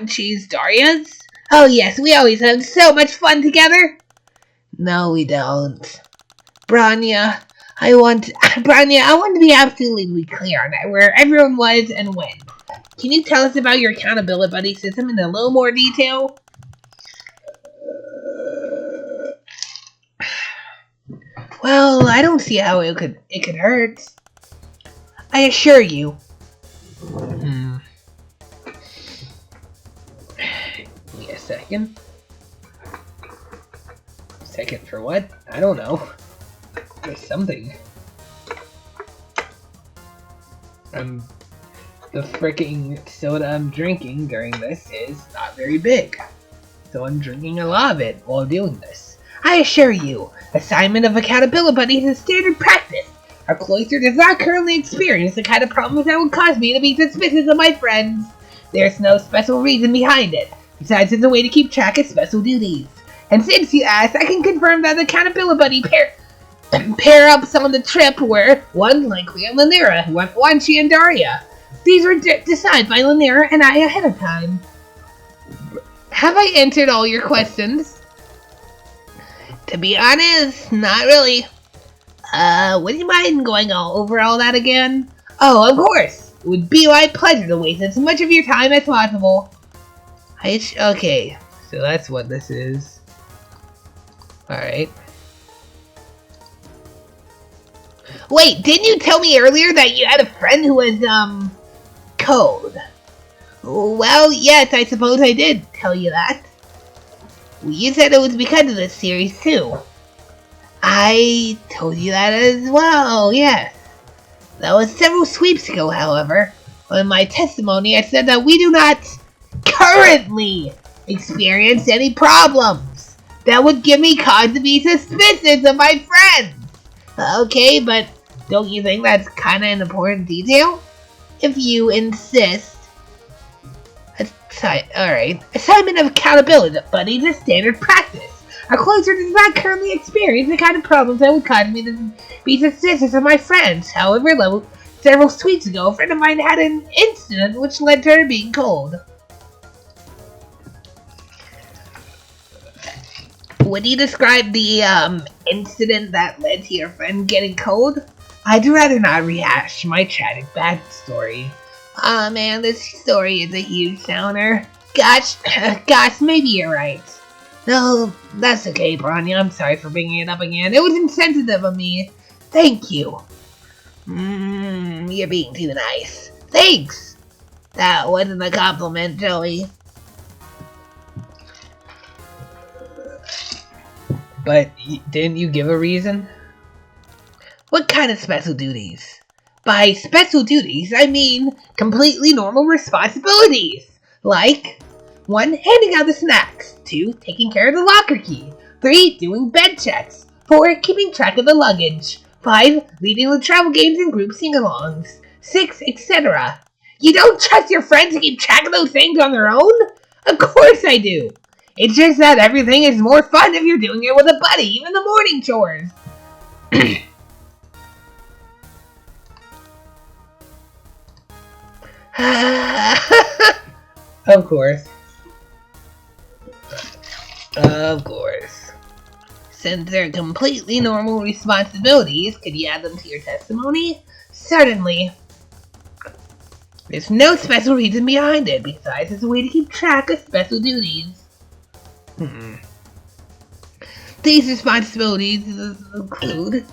cheese Daria's? Oh yes, we always have so much fun together. No, we don't. Bronya, I want to be absolutely clear on where everyone was and when. Can you tell us about your accountability buddy system in a little more detail? Well, I don't see how it could hurt. I assure you. Give me a second. Second for what? I don't know. There's something. The freaking soda I'm drinking during this is not very big. So I'm drinking a lot of it while doing this. I assure you, assignment of accountability buddies is standard practice. Our cloister does not currently experience the kind of problems that would cause me to be suspicious of my friends. There's no special reason behind it, besides it's a way to keep track of special duties. And since you asked, I can confirm that the accountability buddy pair-ups on the trip were one Likely and Lanera, one she and Daria. These were decided by Lanera and I ahead of time. Have I answered all your questions? To be honest, not really. Would you mind going over all that again? Oh, of course! It would be my pleasure to waste as much of your time as possible. Okay, so that's what this is. Alright. Wait, didn't you tell me earlier that you had a friend who was, code? Well, yes, I suppose I did tell you that. You said it was because of this series, too. I told you that as well, yes. That was several sweeps ago, however. In my testimony, I said that we do not currently experience any problems that would give me cause to be suspicious of my friends. Okay, but don't you think that's kind of an important detail? If you insist. Alright. Assignment of accountability, buddy, is standard practice. Our closer does not currently experience the kind of problems that would cause me to be suspicious of my friends. However, several weeks ago, a friend of mine had an incident which led to her being cold. Would you describe the incident that led to your friend getting cold? I'd rather not rehash my tragic backstory. Aw man, this story is a huge downer. Gosh, maybe you're right. No, that's okay, Branya. I'm sorry for bringing it up again. It was insensitive of me. Thank you. You're being too nice. Thanks! That wasn't a compliment, Joey. But didn't you give a reason? What kind of special duties? By special duties, I mean completely normal responsibilities. Like, 1. Handing out the snacks. 2. Taking care of the locker key. 3. Doing bed checks. 4. Keeping track of the luggage. 5. Leading the travel games and group sing-alongs. 6. Etc. You don't trust your friends to keep track of those things on their own? Of course I do. It's just that everything is more fun if you're doing it with a buddy, even the morning chores. Of course. Of course. Since they're completely normal responsibilities, could you add them to your testimony? Certainly. There's no special reason behind it, besides it's a way to keep track of special duties. These responsibilities include...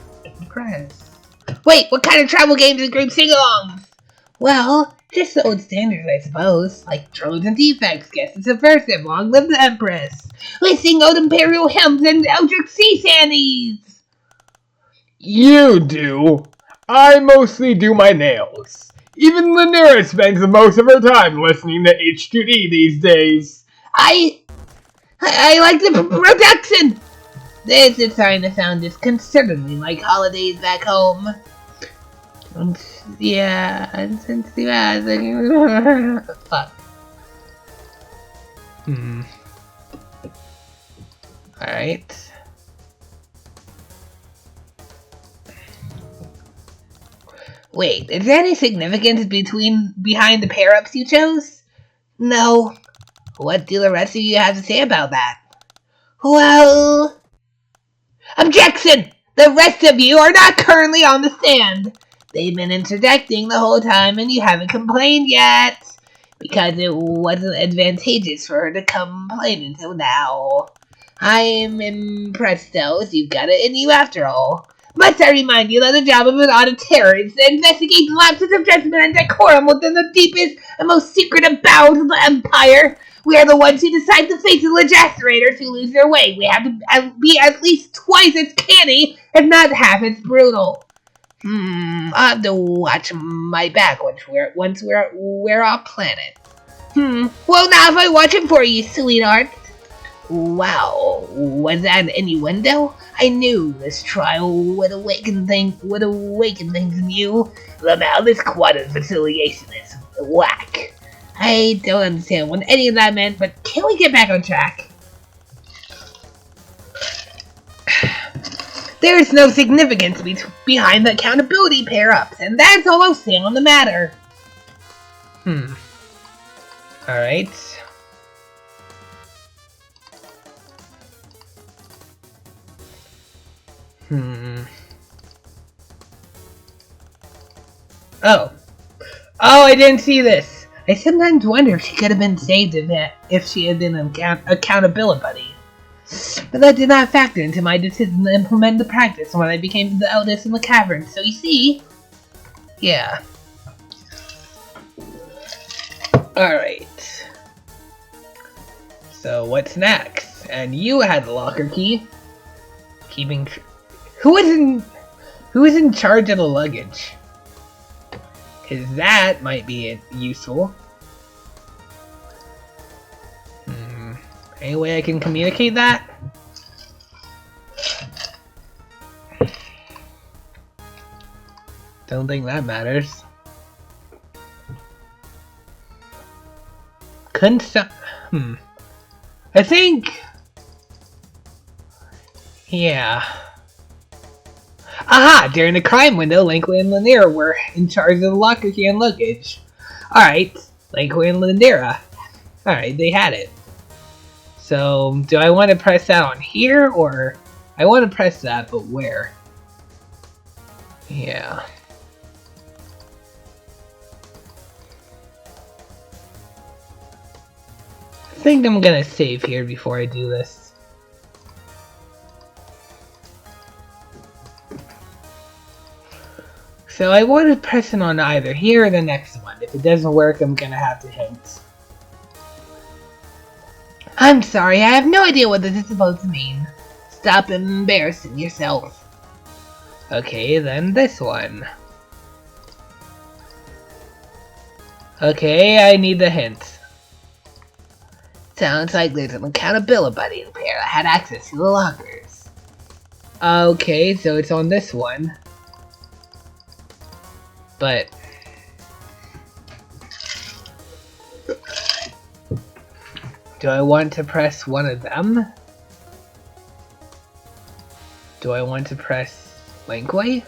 Wait, what kind of travel games and group sing-alongs? Well, just the old standards, I suppose, like Trojan Defects, Guess the Subversive, Long Live the Empress. We sing old imperial hymns and Eldritch Sea Sandies! You do. I mostly do my nails. Even Lynera spends the most of her time listening to H2D these days. I like the production! This is starting to sound disconcertingly like holidays back home. Yeah, and since you asked, fuck. Alright. Wait, is there any significance behind the pair-ups you chose? No. What do the rest of you have to say about that? Well... Objection! The rest of you are not currently on the stand. They've been interjecting the whole time and you haven't complained yet. Because it wasn't advantageous for her to complain until now. I'm impressed though, as you've got it in you after all. Must I remind you that the job of an auditor is to investigate lapses of judgment and decorum within the deepest and most secretive bowels of the Empire? We are the ones who decide the fate of legislators who lose their way. We have to be at least twice as canny, if not half as brutal. I'll have to watch my back once we're off planet. Well, now if I watch it for you, sweetheart. Wow, was that an innuendo? I knew this trial would awaken things in you. Lamel, this quantum facilitation is whack. I don't understand what any of that meant, but can we get back on track? There is no significance behind the accountability pair-ups, and that's all I'll say on the matter. Alright. Oh, I didn't see this. I sometimes wonder if she could have been saved if she had been an accountability buddy. But that did not factor into my decision to implement the practice when I became the eldest in the cavern, so you see... Yeah. Alright. So what's next? And you had the locker key. Keeping... Who is in charge of the luggage? Because that might be useful. Any way I can communicate that? Don't think that matters. Couldn't stop. I think. Yeah. Aha! During the crime window, Lanquay and Lanier were in charge of the locker key and luggage. Alright, Lanquay and Lanier. Alright, they had it. So, do I want to press that on here, or... I want to press that, but where? Yeah. I think I'm gonna save here before I do this. So I want to press it on either here or the next one. If it doesn't work, I'm gonna have to hint. I'm sorry, I have no idea what this is supposed to mean. Stop embarrassing yourself. Okay, then this one. Okay, I need the hint. Sounds like there's an accountability pair that had access to the lockers. Okay, so it's on this one. But... do I want to press one of them? Do I want to press Lanquay?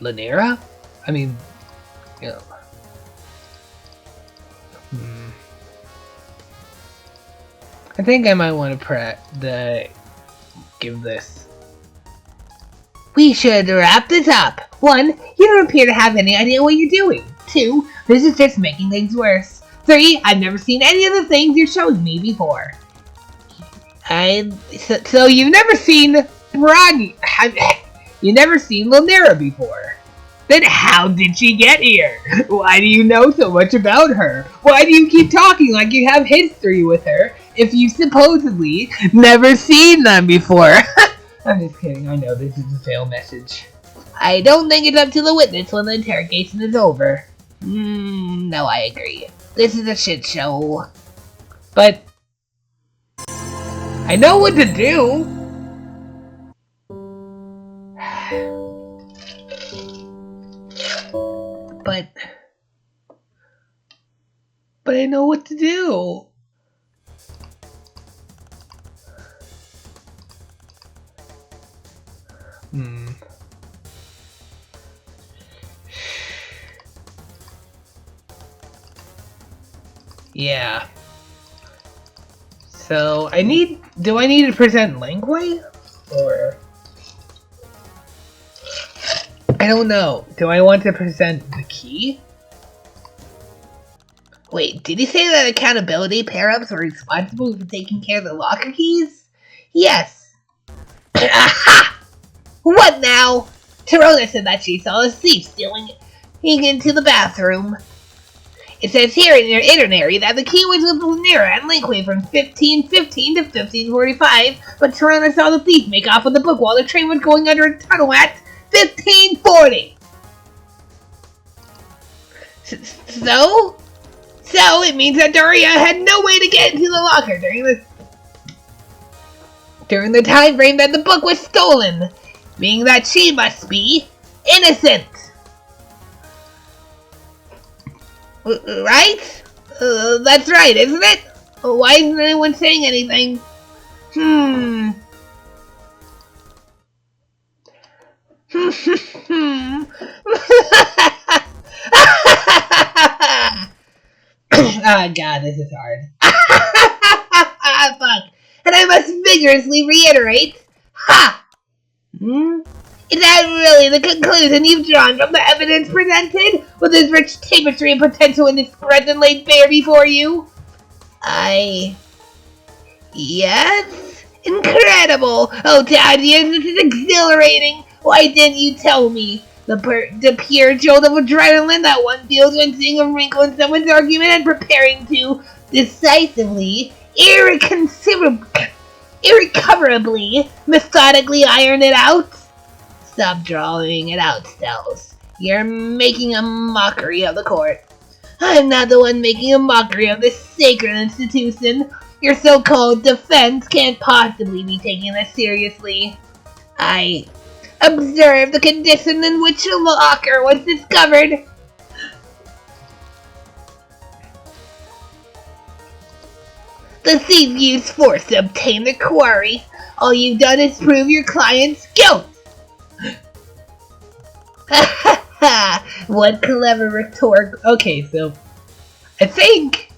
Lanier? I mean, you know. I think I might want to give this. We should wrap this up. 1, you don't appear to have any idea what you're doing. 2, this is just making things worse. 3, I've never seen any of the things you're showing me before. So you've never seen Rodney. You've never seen Lanier before. Then how did she get here? Why do you know so much about her? Why do you keep talking like you have history with her if you've supposedly never seen them before? I'm just kidding, I know this is a fail message. I don't think it's up to the witness when the interrogation is over. No, I agree. This is a shit show. But I know what to do. But I know what to do. Yeah. So do I need to present Lanquay? Or I don't know. Do I want to present the key? Wait, did he say that accountability pair-ups were responsible for taking care of the locker keys? Yes. Aha! What now? Torona said that she saw a thief stealing into the bathroom. It says here in your itinerary that the key was with Lanier and Lanquay from 1515 to 1545, but Torona saw the thief make off with the book while the train was going under a tunnel at 1540. So it means that Daria had no way to get into the locker during the time frame that the book was stolen, meaning that she must be innocent. Right? That's right, isn't it? Why isn't anyone saying anything? Oh god, this is hard. Fuck. And I must vigorously reiterate. Ha! Is that really the conclusion you've drawn from the evidence presented? With this rich tapestry of potential in this present laid bare before you? Yes? Incredible! Oh, Dad, yes, this is exhilarating! Why didn't you tell me? The pure jolt of adrenaline that one feels when seeing a wrinkle in someone's argument and preparing to decisively, irrecoverably, methodically iron it out. Stop drawing it out, Stells. You're making a mockery of the court. I'm not the one making a mockery of this sacred institution. Your so-called defense can't possibly be taking this seriously. I observed the condition in which the locker was discovered. The thief used force to obtain the quarry. All you've done is prove your client's guilt. What clever retort. Okay, so I think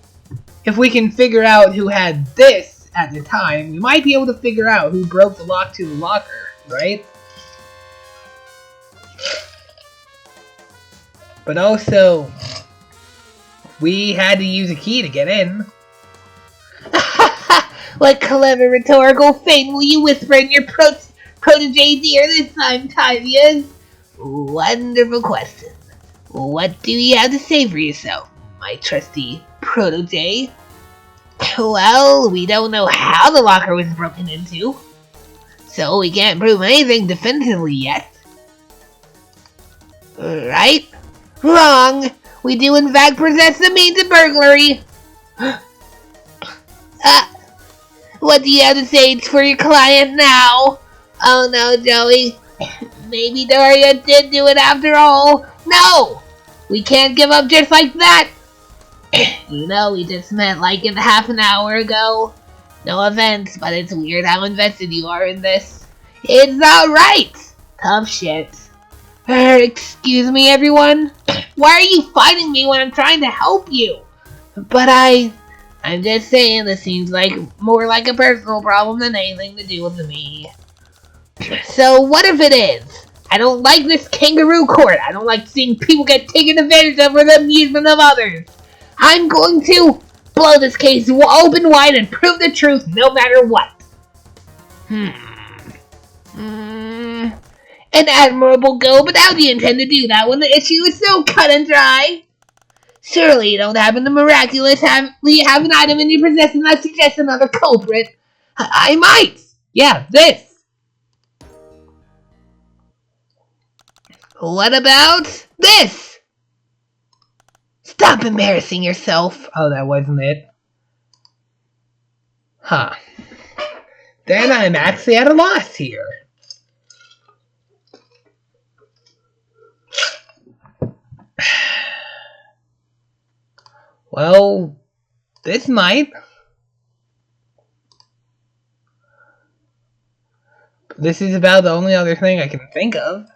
if we can figure out who had this at the time, we might be able to figure out who broke the lock to the locker, right? But also, we had to use a key to get in. What clever rhetorical feint will you whisper in your protege's ear this time, Tyvius? Wonderful question. What do you have to say for yourself, my trusty protege? Well, we don't know how the locker was broken into, so we can't prove anything definitively yet. Right? Wrong! We do in fact possess the means of burglary! What do you have to say for your client now? Oh no, Joey. Maybe Daria did do it after all. No! We can't give up just like that! You know, we just met like in half an hour ago. No offense, but it's weird how invested you are in this. It's not right! Tough shit. Excuse me, everyone? Why are you fighting me when I'm trying to help you? But I'm just saying this seems like more like a personal problem than anything to do with me. So what if it is? I don't like this kangaroo court. I don't like seeing people get taken advantage of for the amusement of others. I'm going to blow this case open wide and prove the truth no matter what. An admirable go, but how do you intend to do that when the issue is so cut and dry? Surely you don't happen to miraculously have an item in your possession that suggests another culprit. I might. Yeah, this. What about this? Stop embarrassing yourself. Oh, that wasn't it. Huh. Then I'm actually at a loss here. Well, this might. This is about the only other thing I can think of.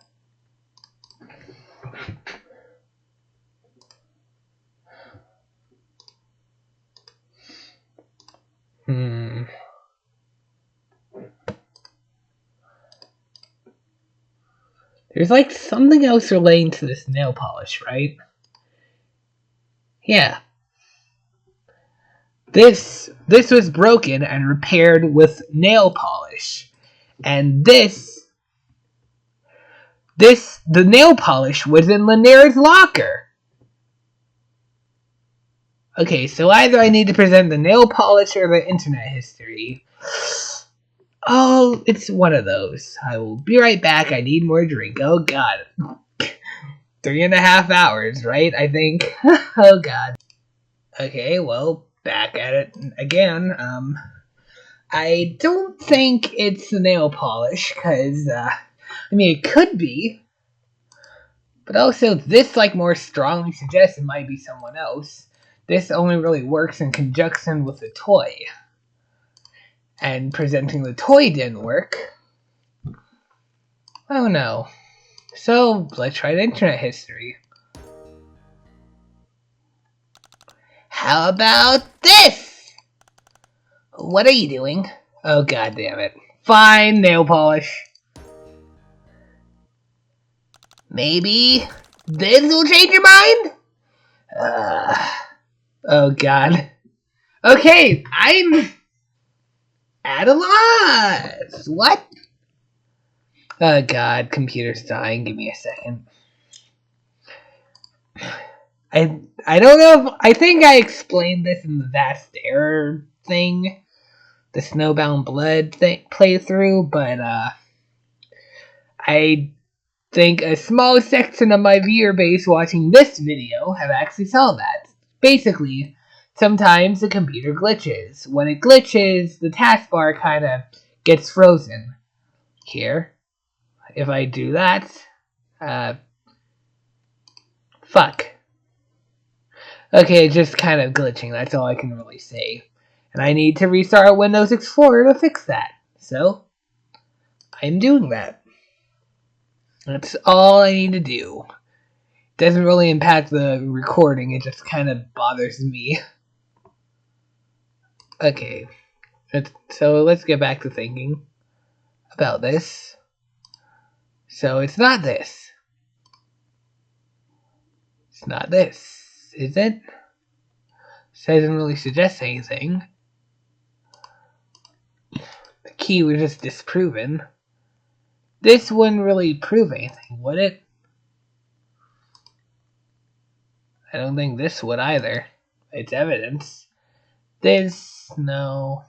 There's like something else relating to this nail polish, right? Yeah. This was broken and repaired with nail polish. And the nail polish was in Lanier's locker. Okay, so either I need to present the nail polish or the internet history. Oh, it's one of those. I will be right back. I need more drink. Oh, God. 3.5 hours, right? I think. Oh, God. Okay, well, back at it again. I don't think it's the nail polish, because, I mean, it could be. But also, this, like, more strongly suggests it might be someone else. This only really works in conjunction with the toy. And presenting the toy didn't work. Oh no. So, let's try the internet history. How about this? What are you doing? Oh, god damn it. Fine, nail polish. Maybe this will change your mind? Oh god. Okay, I'm at a loss. What? Oh god, computer's dying. Give me a second. I don't know if I think I explained this in the Vast Error thing, the Snowbound Blood playthrough, but I think a small section of my viewer base watching this video have actually saw that. Basically, sometimes the computer glitches. When it glitches, the taskbar kind of gets frozen. Here, if I do that, fuck. Okay, just kind of glitching, that's all I can really say. And I need to restart Windows Explorer to fix that. So, I'm doing that. That's all I need to do. It doesn't really impact the recording, it just kind of bothers me. Okay, so let's get back to thinking about this. So it's not this. It's not this, is it? This doesn't really suggest anything. The key was just disproven. This wouldn't really prove anything, would it? I don't think this would either. It's evidence. This, no.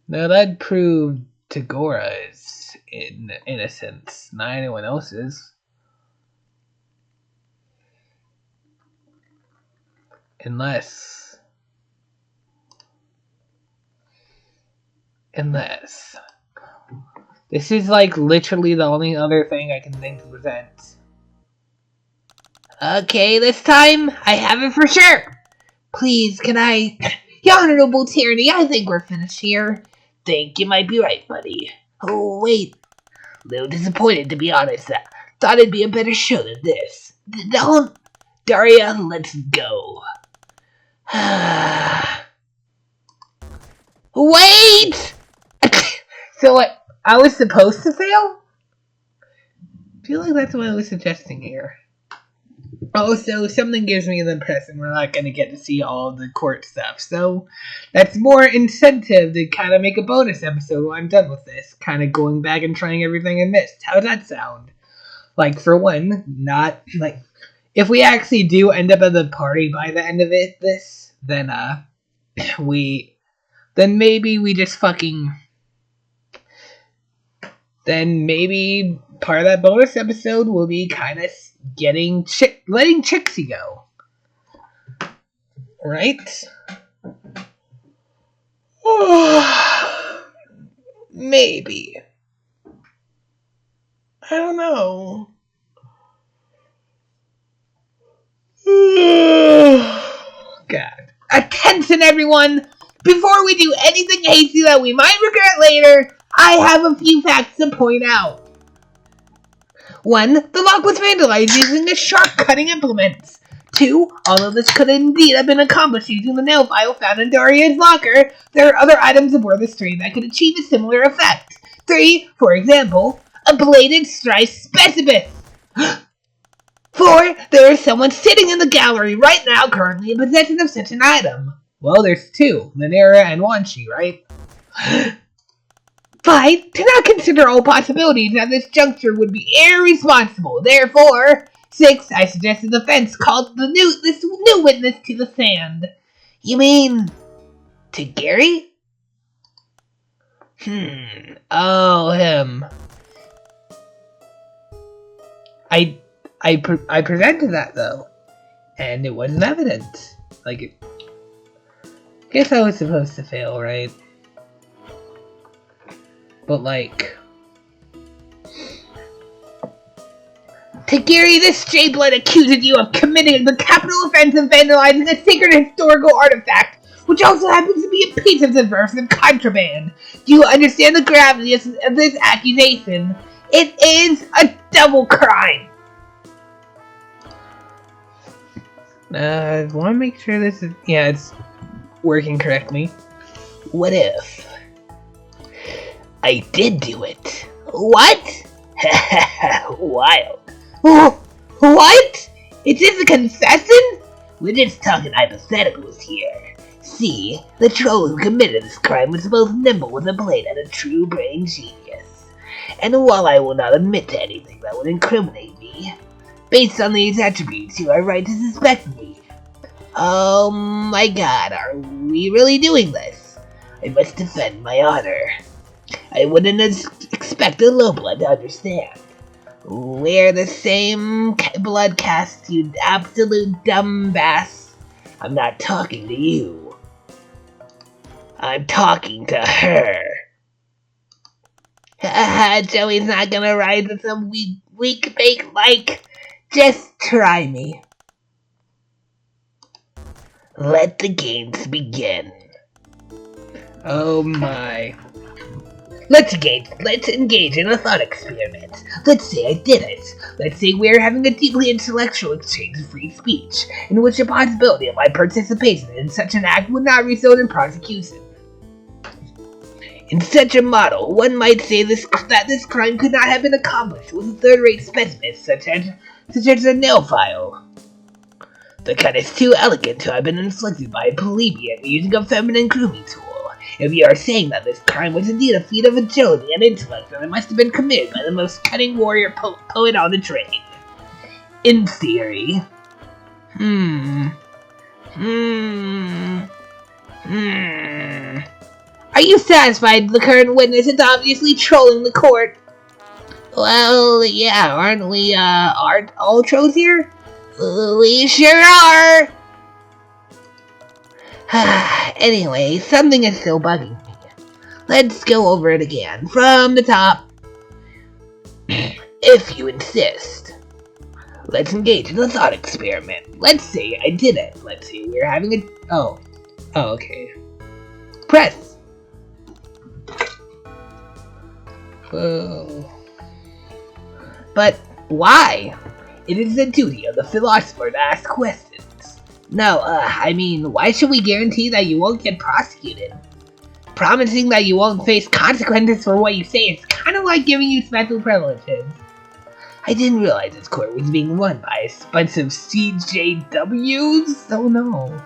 No, that'd prove Tagora's innocence, not anyone else's. Unless. This is like literally the only other thing I can think to present. Okay, this time I have it for sure. Please, can I? Your Honorable Tyranny, I think we're finished here. Think you might be right, buddy. Oh, wait. A little disappointed, to be honest. Thought it'd be a better show than this. Don't. Daria, let's go. Wait! So what? I was supposed to fail? I feel like that's what I was suggesting here. Also, something gives me the impression we're not going to get to see all of the court stuff, so that's more incentive to kind of make a bonus episode when I'm done with this, kind of going back and trying everything I missed. How's that sound? Like, for one, not, like, if we actually do end up at the party by the end of this, then, then maybe we just fucking, then maybe part of that bonus episode will be kind of letting Chixie go. Right? Maybe. I don't know. God. Attention, everyone! Before we do anything hasty that we might regret later, I have a few facts to point out. 1. The lock was vandalized using a sharp-cutting implement. 2. Although this could indeed have been accomplished using the nail file found in Daria's locker, there are other items aboard the stream that could achieve a similar effect. 3. For example, a bladed stripe specimen. 4. There is someone sitting in the gallery right now currently in possession of such an item. Well, there's 2. Lanera and Wanshi, right? 5. Do not consider all possibilities at this juncture would be irresponsible. Therefore, 6. I suggest the defense called this new witness to the stand. You mean to Gary? Oh, him. I presented that though, and it wasn't evident. Like, guess I was supposed to fail, right? But like, Tagari, this J-Blood accuses you of committing the capital offense of vandalizing a sacred historical artifact, which also happens to be a piece of subversive contraband. Do you understand the gravity of this accusation? It is a double crime. I want to make sure this is, yeah, it's working correctly. What if I did do it? What? Wild. What? Is this a confession? We're just talking hypotheticals here. See, the troll who committed this crime was both nimble with a blade and a true brain genius. And while I will not admit to anything that would incriminate me, Based on these attributes, you are right to suspect me. Oh my god, are we really doing this? I must defend my honor. I wouldn't expect a lowblood to understand. We're the same blood caste, you absolute dumbass. I'm not talking to you. I'm talking to her. Haha, Joey's not gonna rise to some weak bait like. Just try me. Let the games begin. Oh my. Let's engage in a thought experiment. Let's say I did it. Let's say we're having a deeply intellectual exchange of free speech, in which the possibility of my participation in such an act would not result in prosecution. In such a model, one might say that this crime could not have been accomplished with a third-rate specimen such as a nail file. The cut is too elegant to have been inflicted by a plebeian using a feminine grooming tool. If you are saying that this crime was indeed a feat of agility and intellect, then it must have been committed by the most cunning warrior poet on the train. In theory. Are you satisfied the current witness is obviously trolling the court? Well, yeah, aren't we, aren't all trolls here? We sure are! Anyway, something is still bugging me. Let's go over it again, from the top. If you insist. Let's engage in a thought experiment. Let's say I did it. Let's say we're having a... Oh, okay. Press. Whoa. But why? It is the duty of the philosopher to ask questions. No, I mean, why should we guarantee that you won't get prosecuted? Promising that you won't face consequences for what you say is kind of like giving you special privileges. I didn't realize this court was being run by a bunch of CJWs. Oh no.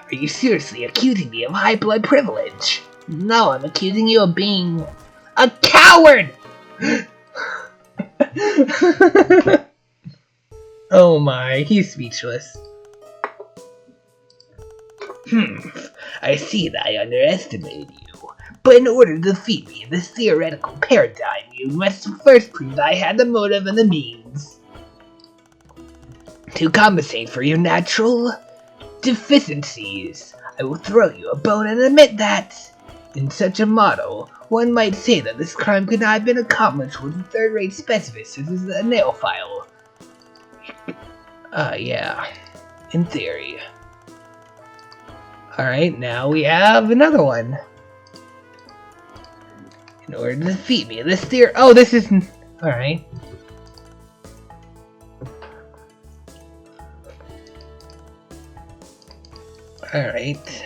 Are you seriously accusing me of high blood privilege? No, I'm accusing you of being a coward! Oh my, he's speechless. I see that I underestimated you. But in order to defeat me in this theoretical paradigm, you must first prove that I had the motive and the means to compensate for your natural deficiencies. I will throw you a bone and admit that, in such a model, one might say that this crime could not have been accomplished with a third-rate specimen such as a nail file. Yeah, in theory. Alright, now we have another one. In order to defeat me in this theory. Oh, this is. Alright. Alright.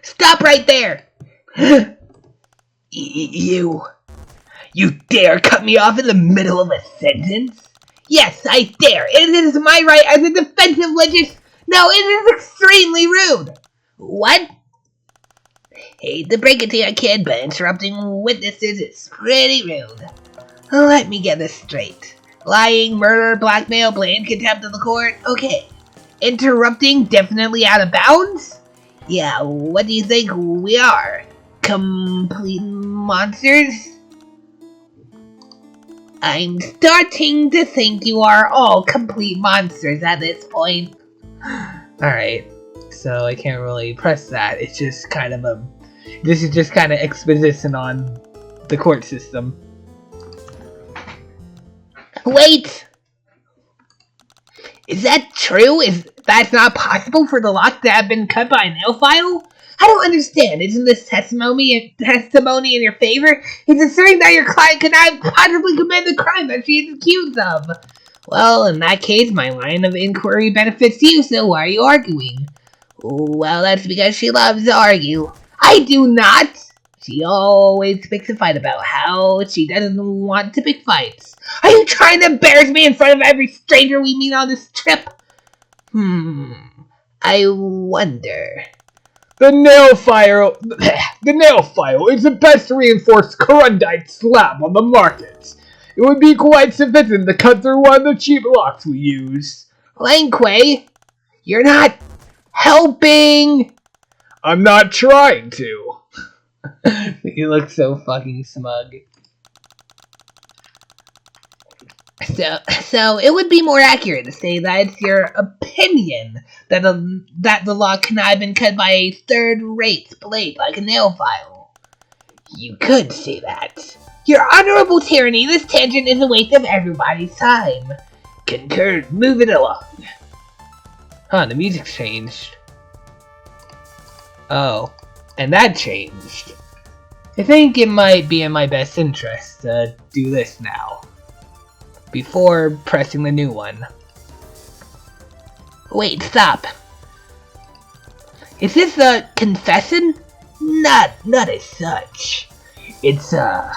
Stop right there! You dare cut me off in the middle of a sentence? Yes, I dare. It is my right as a defensive legist. No, it is extremely rude. What? Hate to break it to you, kid, but interrupting witnesses is pretty rude. Let me get this straight. Lying, murder, blackmail, blatant contempt of the court? Okay. Interrupting, definitely out of bounds? Yeah, what do you think we are? Complete monsters? I'm starting to think you are all complete monsters at this point. Alright, so I can't really press that. It's just kind of this is just kind of exposition on the court system. Wait! Is that true? Is that not possible for the lock to have been cut by a nail file? I don't understand. Isn't this testimony in your favor? It's asserting that your client could not possibly commit the crime that she is accused of. Well, in that case, my line of inquiry benefits you, so why are you arguing? Well, that's because she loves to argue. I do not! She always picks a fight about how she doesn't want to pick fights. Are you trying to embarrass me in front of every stranger we meet on this trip? I wonder. The nail file is the best reinforced corundite slab on the market. It would be quite sufficient to cut through one of the cheap locks we use. Langquay, you're not helping! I'm not trying to. You look so fucking smug. So it would be more accurate to say that it's your opinion that the lock cannot have been cut by a third-rate blade like a nail file. You could say that. Your honorable tyranny, this tangent is a waste of everybody's time. Concurred, move it along. Huh, the music's changed. Oh, and that changed. I think it might be in my best interest to do this now, before pressing the new one. Wait, stop. Is this a confession? Not as such. It's a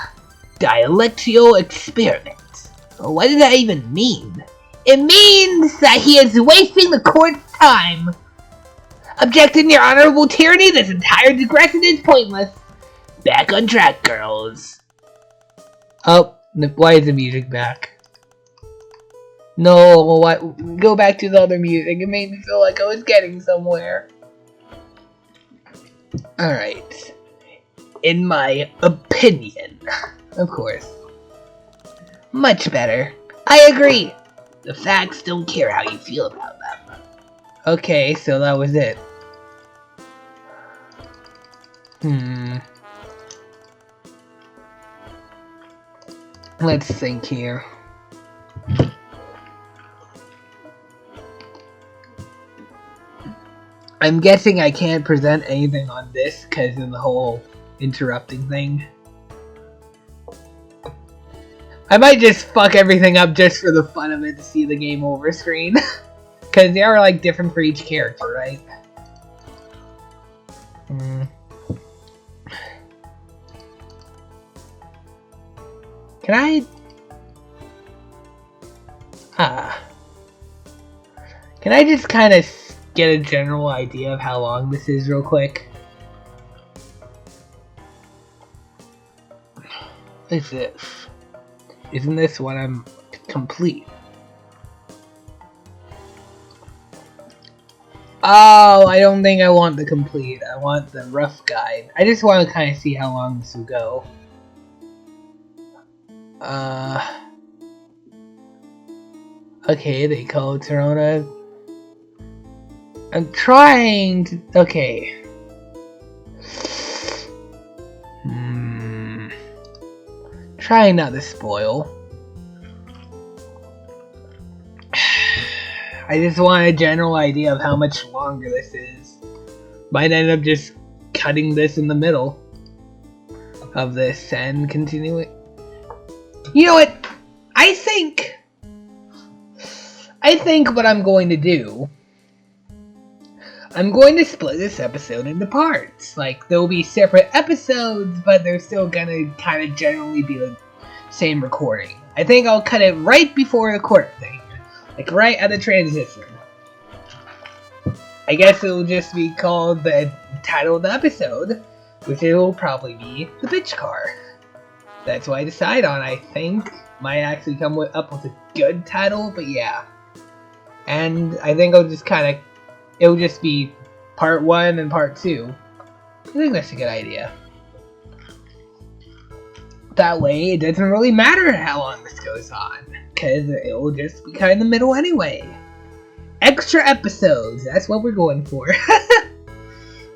dialectical experiment. What does that even mean? It means that he is wasting the court's time. Objecting your honorable tyranny, this entire digression is pointless. Back on track, girls. Oh, why is the music back? No, what? Go back to the other music. It made me feel like I was getting somewhere. Alright. In my opinion. Of course. Much better. I agree. The facts don't care how you feel about them. Okay, so that was it. Let's think here. I'm guessing I can't present anything on this because of the whole interrupting thing. I might just fuck everything up just for the fun of it to see the game over screen. Because they are like different for each character, right? Can I... Can I just kind of get a general idea of how long this is real quick? What is this? Isn't this what I'm complete? Oh, I don't think I want the complete. I want the rough guide. I just want to kind of see how long this will go. Okay, they call it Torona. I'm trying to... Okay. Trying not to spoil. I just want a general idea of how much longer this is. Might end up just cutting this in the middle of this and continuing. You know what? I think what I'm going to do, I'm going to split this episode into parts. Like, there'll be separate episodes, but they're still gonna kind of generally be the same recording. I think I'll cut it right before the court thing. Like, right at the transition. I guess it'll just be called the title of the episode, which it will probably be The Bitch Car. That's what I decide on, I think. Might actually come up with a good title, but yeah. And I think I'll just kind of... It'll just be part 1 and part 2. I think that's a good idea. That way, it doesn't really matter how long this goes on, because it will just be kind of in the middle anyway. Extra episodes, that's what we're going for.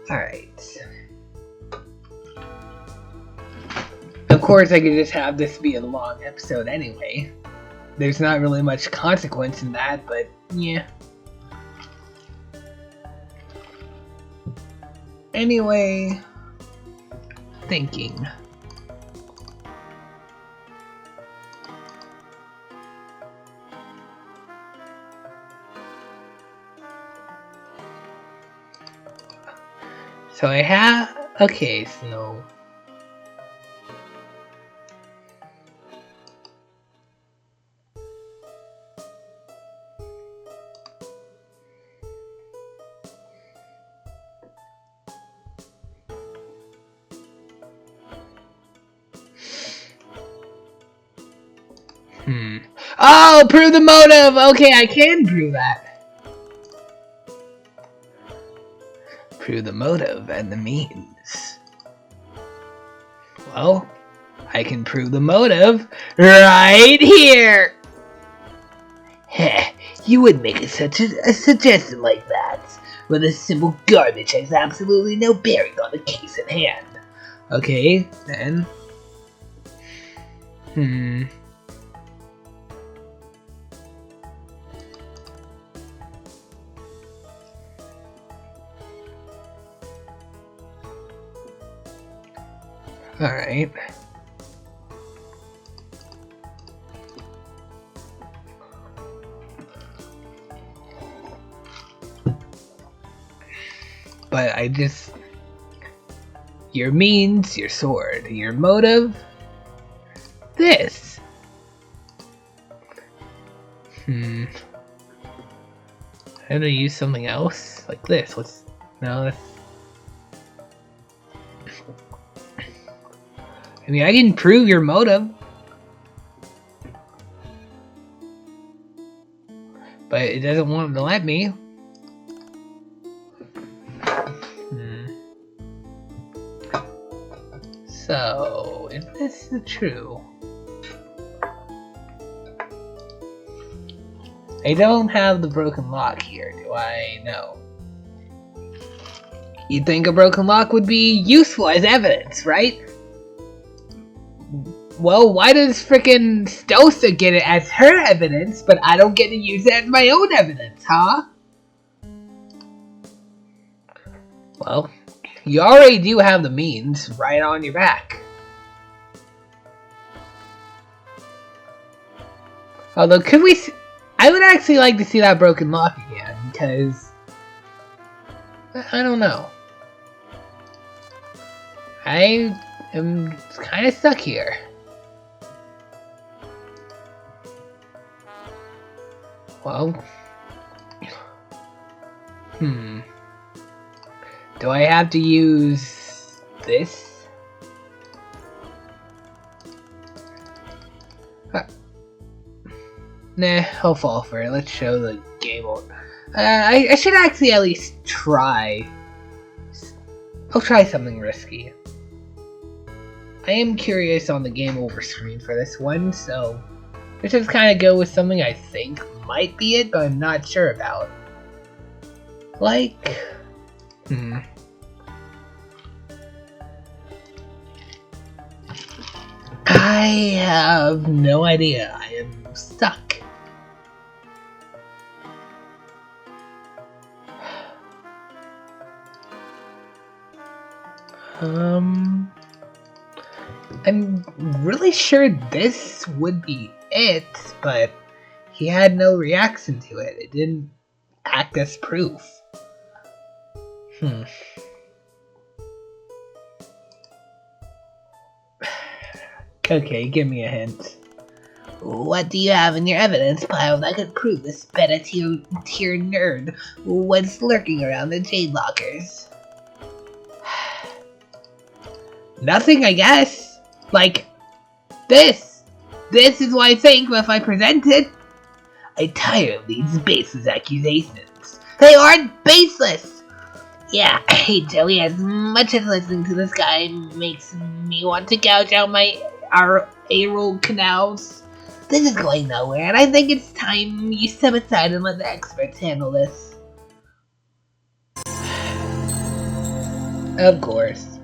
Alright. Of course, I could just have this be a long episode anyway. There's not really much consequence in that, but yeah. Anyway, thinking. So I have... Okay, so... Oh, prove the motive! Okay, I can prove that. Prove the motive and the means. Well, I can prove the motive right here! Heh, you would make such a suggestion like that, when this simple garbage has absolutely no bearing on the case at hand. Okay, then. Alright. But I just... Your means, your sword. Your motive? This. I'm gonna use something else? Like this. What's... No, that's... I mean, I can prove your motive. But it doesn't want to let me. So, if this is true... I don't have the broken lock here, do I? No. You'd think a broken lock would be useful as evidence, right? Well, why does frickin' Stosa get it as her evidence, but I don't get to use it as my own evidence, huh? Well, you already do have the means right on your back. Although, could we... I would actually like to see that broken lock again, because... I don't know. I am kind of stuck here. Well... Do I have to use this? Nah, I'll fall for it. Let's show the game over. I should actually at least try. I'll try something risky. I am curious on the game over screen for this one, so let's just kind of go with something I think might be it, but I'm not sure about. Like... I have no idea. I am stuck. I'm really sure this would be it, but he had no reaction to it. It didn't act as proof. Okay, give me a hint. What do you have in your evidence pile that could prove this beta-tier nerd was lurking around the Jade Lockers? Nothing, I guess. Like, this. This is what I think if I present it. I'm tired of these baseless accusations. They aren't baseless! Yeah, I hate Joey as much as listening to this guy makes me want to gouge out my aerial canals. This is going nowhere, and I think it's time you step aside and let the experts handle this. Of course.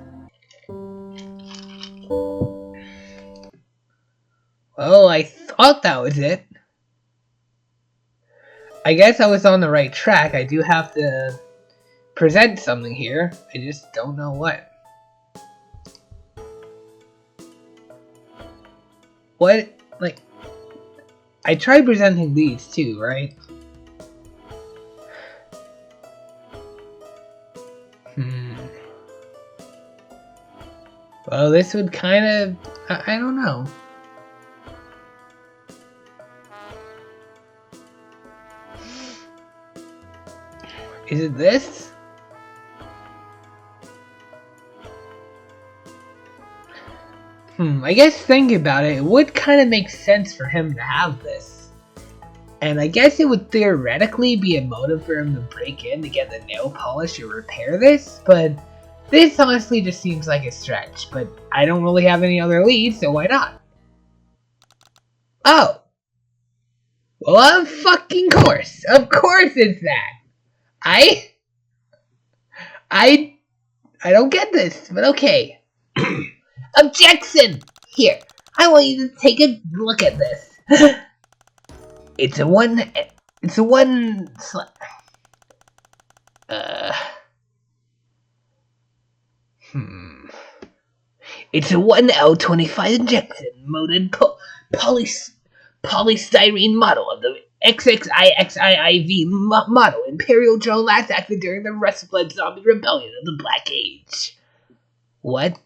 Well, I thought that was it. I guess I was on the right track. I do have to present something here. I just don't know what. What? Like, I tried presenting these too, right? Well, this would kind of... I don't know. Is it this? I guess thinking about it, it would kind of make sense for him to have this. And I guess it would theoretically be a motive for him to break in to get the nail polish or repair this, but this honestly just seems like a stretch. But I don't really have any other leads, so why not? Oh. Well, of fucking course. Of course it's that. I don't get this, but okay. Objection! Here, I want you to take a look at this. It's a one... It's a It's a 1L25 injection molded polystyrene model of the XXIXIIV model Imperial drone last acted during the Restless Zombie Rebellion of the Black Age. What?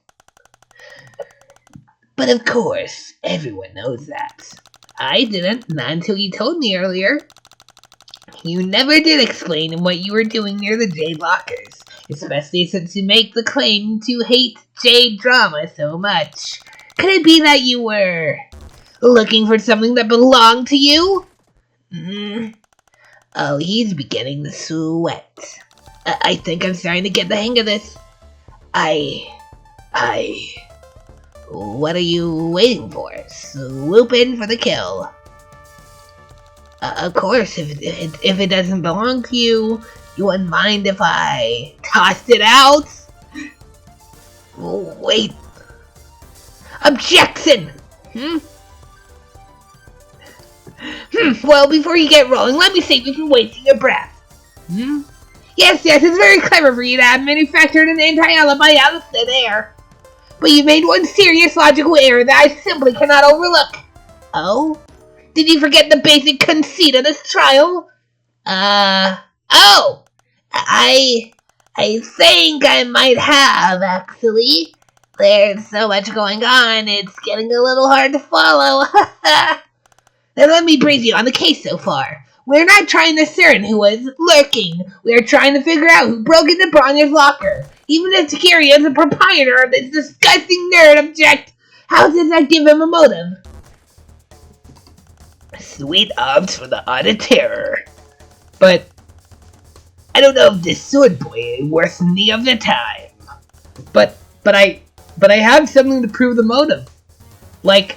But of course, everyone knows that. I didn't, not until you told me earlier. You never did explain what you were doing near the Jade Lockers, especially since you make the claim to hate Jade drama so much. Could it be that you were looking for something that belonged to you? Oh, he's beginning to sweat. I think I'm starting to get the hang of this. What are you waiting for? Swoop in for the kill. Of course, if it doesn't belong to you, you wouldn't mind if I tossed it out? Wait. Objection! Well, before you get rolling, let me save you from wasting your breath. Yes, it's very clever for you to have manufactured an anti-alibi out of thin air. But you made one serious logical error that I simply cannot overlook. Oh? Did you forget the basic conceit of this trial? Oh! I think I might have, actually. There's so much going on, it's getting a little hard to follow. Then let me brief you on the case so far. We're not trying to discern who was lurking. We're trying to figure out who broke into Bronya's locker. Even if Takiri is the proprietor of this disgusting nerd object, how does that give him a motive? Sweet arms for the art of terror. But I don't know if this sword boy is worth any of the time. But I have something to prove the motive. Like,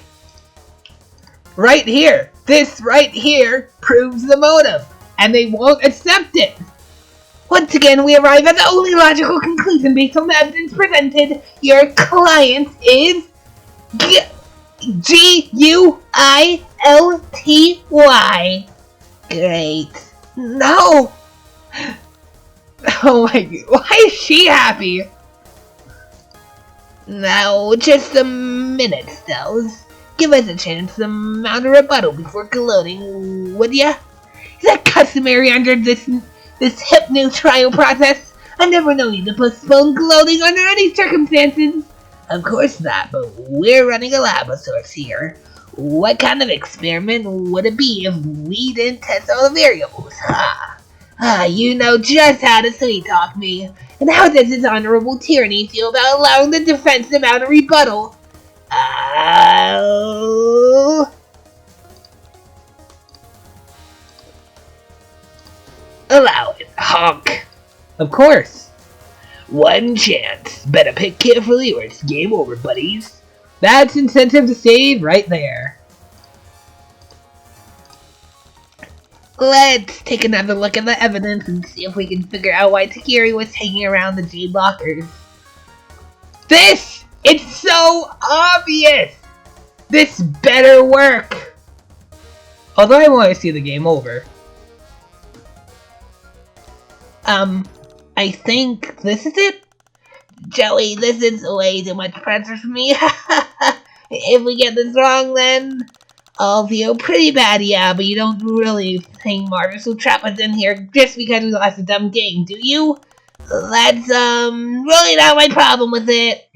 right here. This right here proves the motive. And they won't accept it. Once again, we arrive at the only logical conclusion based on the evidence presented. Your client is G-U-I-L-T-Y. Great. No! Oh my god, why is she happy? Now, just a minute, Stells. Give us a chance to mount a rebuttal before gloating, would ya? Is that customary under this hypno trial process? I've never known you to postpone gloating under any circumstances. Of course not, but we're running a lab of sorts here. What kind of experiment would it be if we didn't test all the variables? You know just how to sweet talk me. And how does his honorable tyranny feel about allowing the defense to mount a rebuttal? Allow it, honk. Of course. One chance. Better pick carefully or it's game over, buddies. That's incentive to save right there. Let's take another look at the evidence and see if we can figure out why Takiri was hanging around the Jade Lockers. It's so obvious! This better work! Although I want to see the game over. I think this is it? Joey, this is way too much pressure for me. If we get this wrong, then I'll feel pretty bad, yeah, but you don't really think Marcus will trap us in here just because we lost a dumb game, do you? That's, really not my problem with it.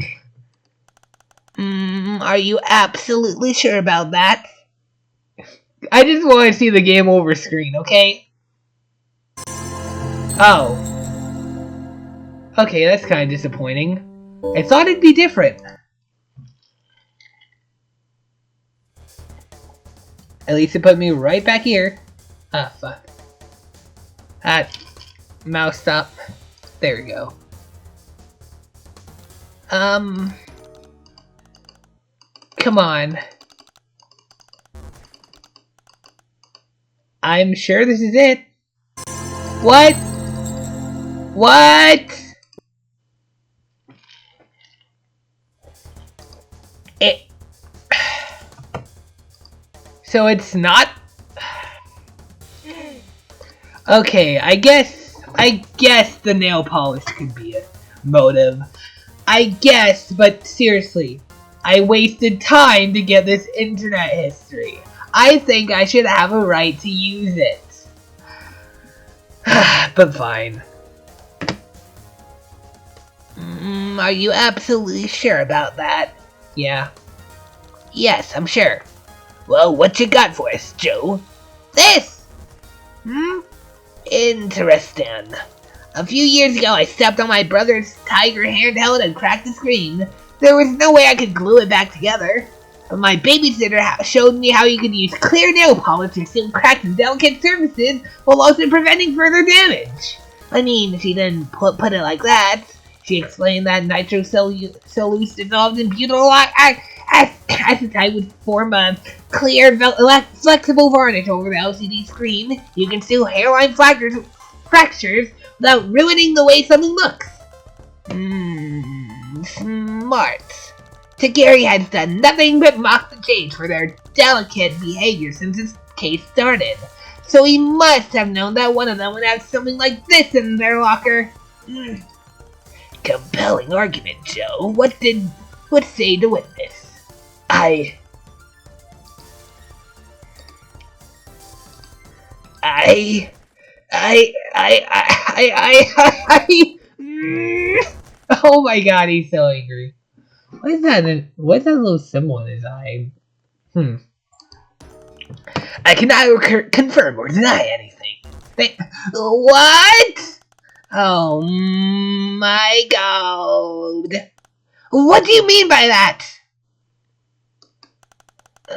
Are you absolutely sure about that? I just want to see the game over screen, okay? Oh. Okay, that's kind of disappointing. I thought it'd be different. At least it put me right back here. Ah, fuck. Mouse stop. There we go. Come on. I'm sure this is it. What? What? So it's not? Okay, I guess the nail polish could be a motive. I guess, but seriously, I wasted time to get this internet history. I think I should have a right to use it. But fine. Are you absolutely sure about that? Yeah. Yes, I'm sure. Well, what you got for us, Joe? This! Interesting. A few years ago, I stepped on my brother's Tiger handheld and cracked the screen. There was no way I could glue it back together. But my babysitter showed me how you could use clear nail polish to seal cracked and delicate surfaces while also preventing further damage. I mean, she didn't put it like that. She explained that nitrocellulose dissolved in butyl acetate would form a clear, flexible varnish over the LCD screen. You can seal hairline fractures without ruining the way something looks. Smart. Tagari has done nothing but mock the change for their delicate behavior since this case started. So he must have known that one of them would have something like this in their locker. Compelling argument, Joe. What say the witness? Oh my god, he's so angry. What is that? What's that little symbol in his eye? I can neither confirm or deny anything. What? Oh my god. What do you mean by that?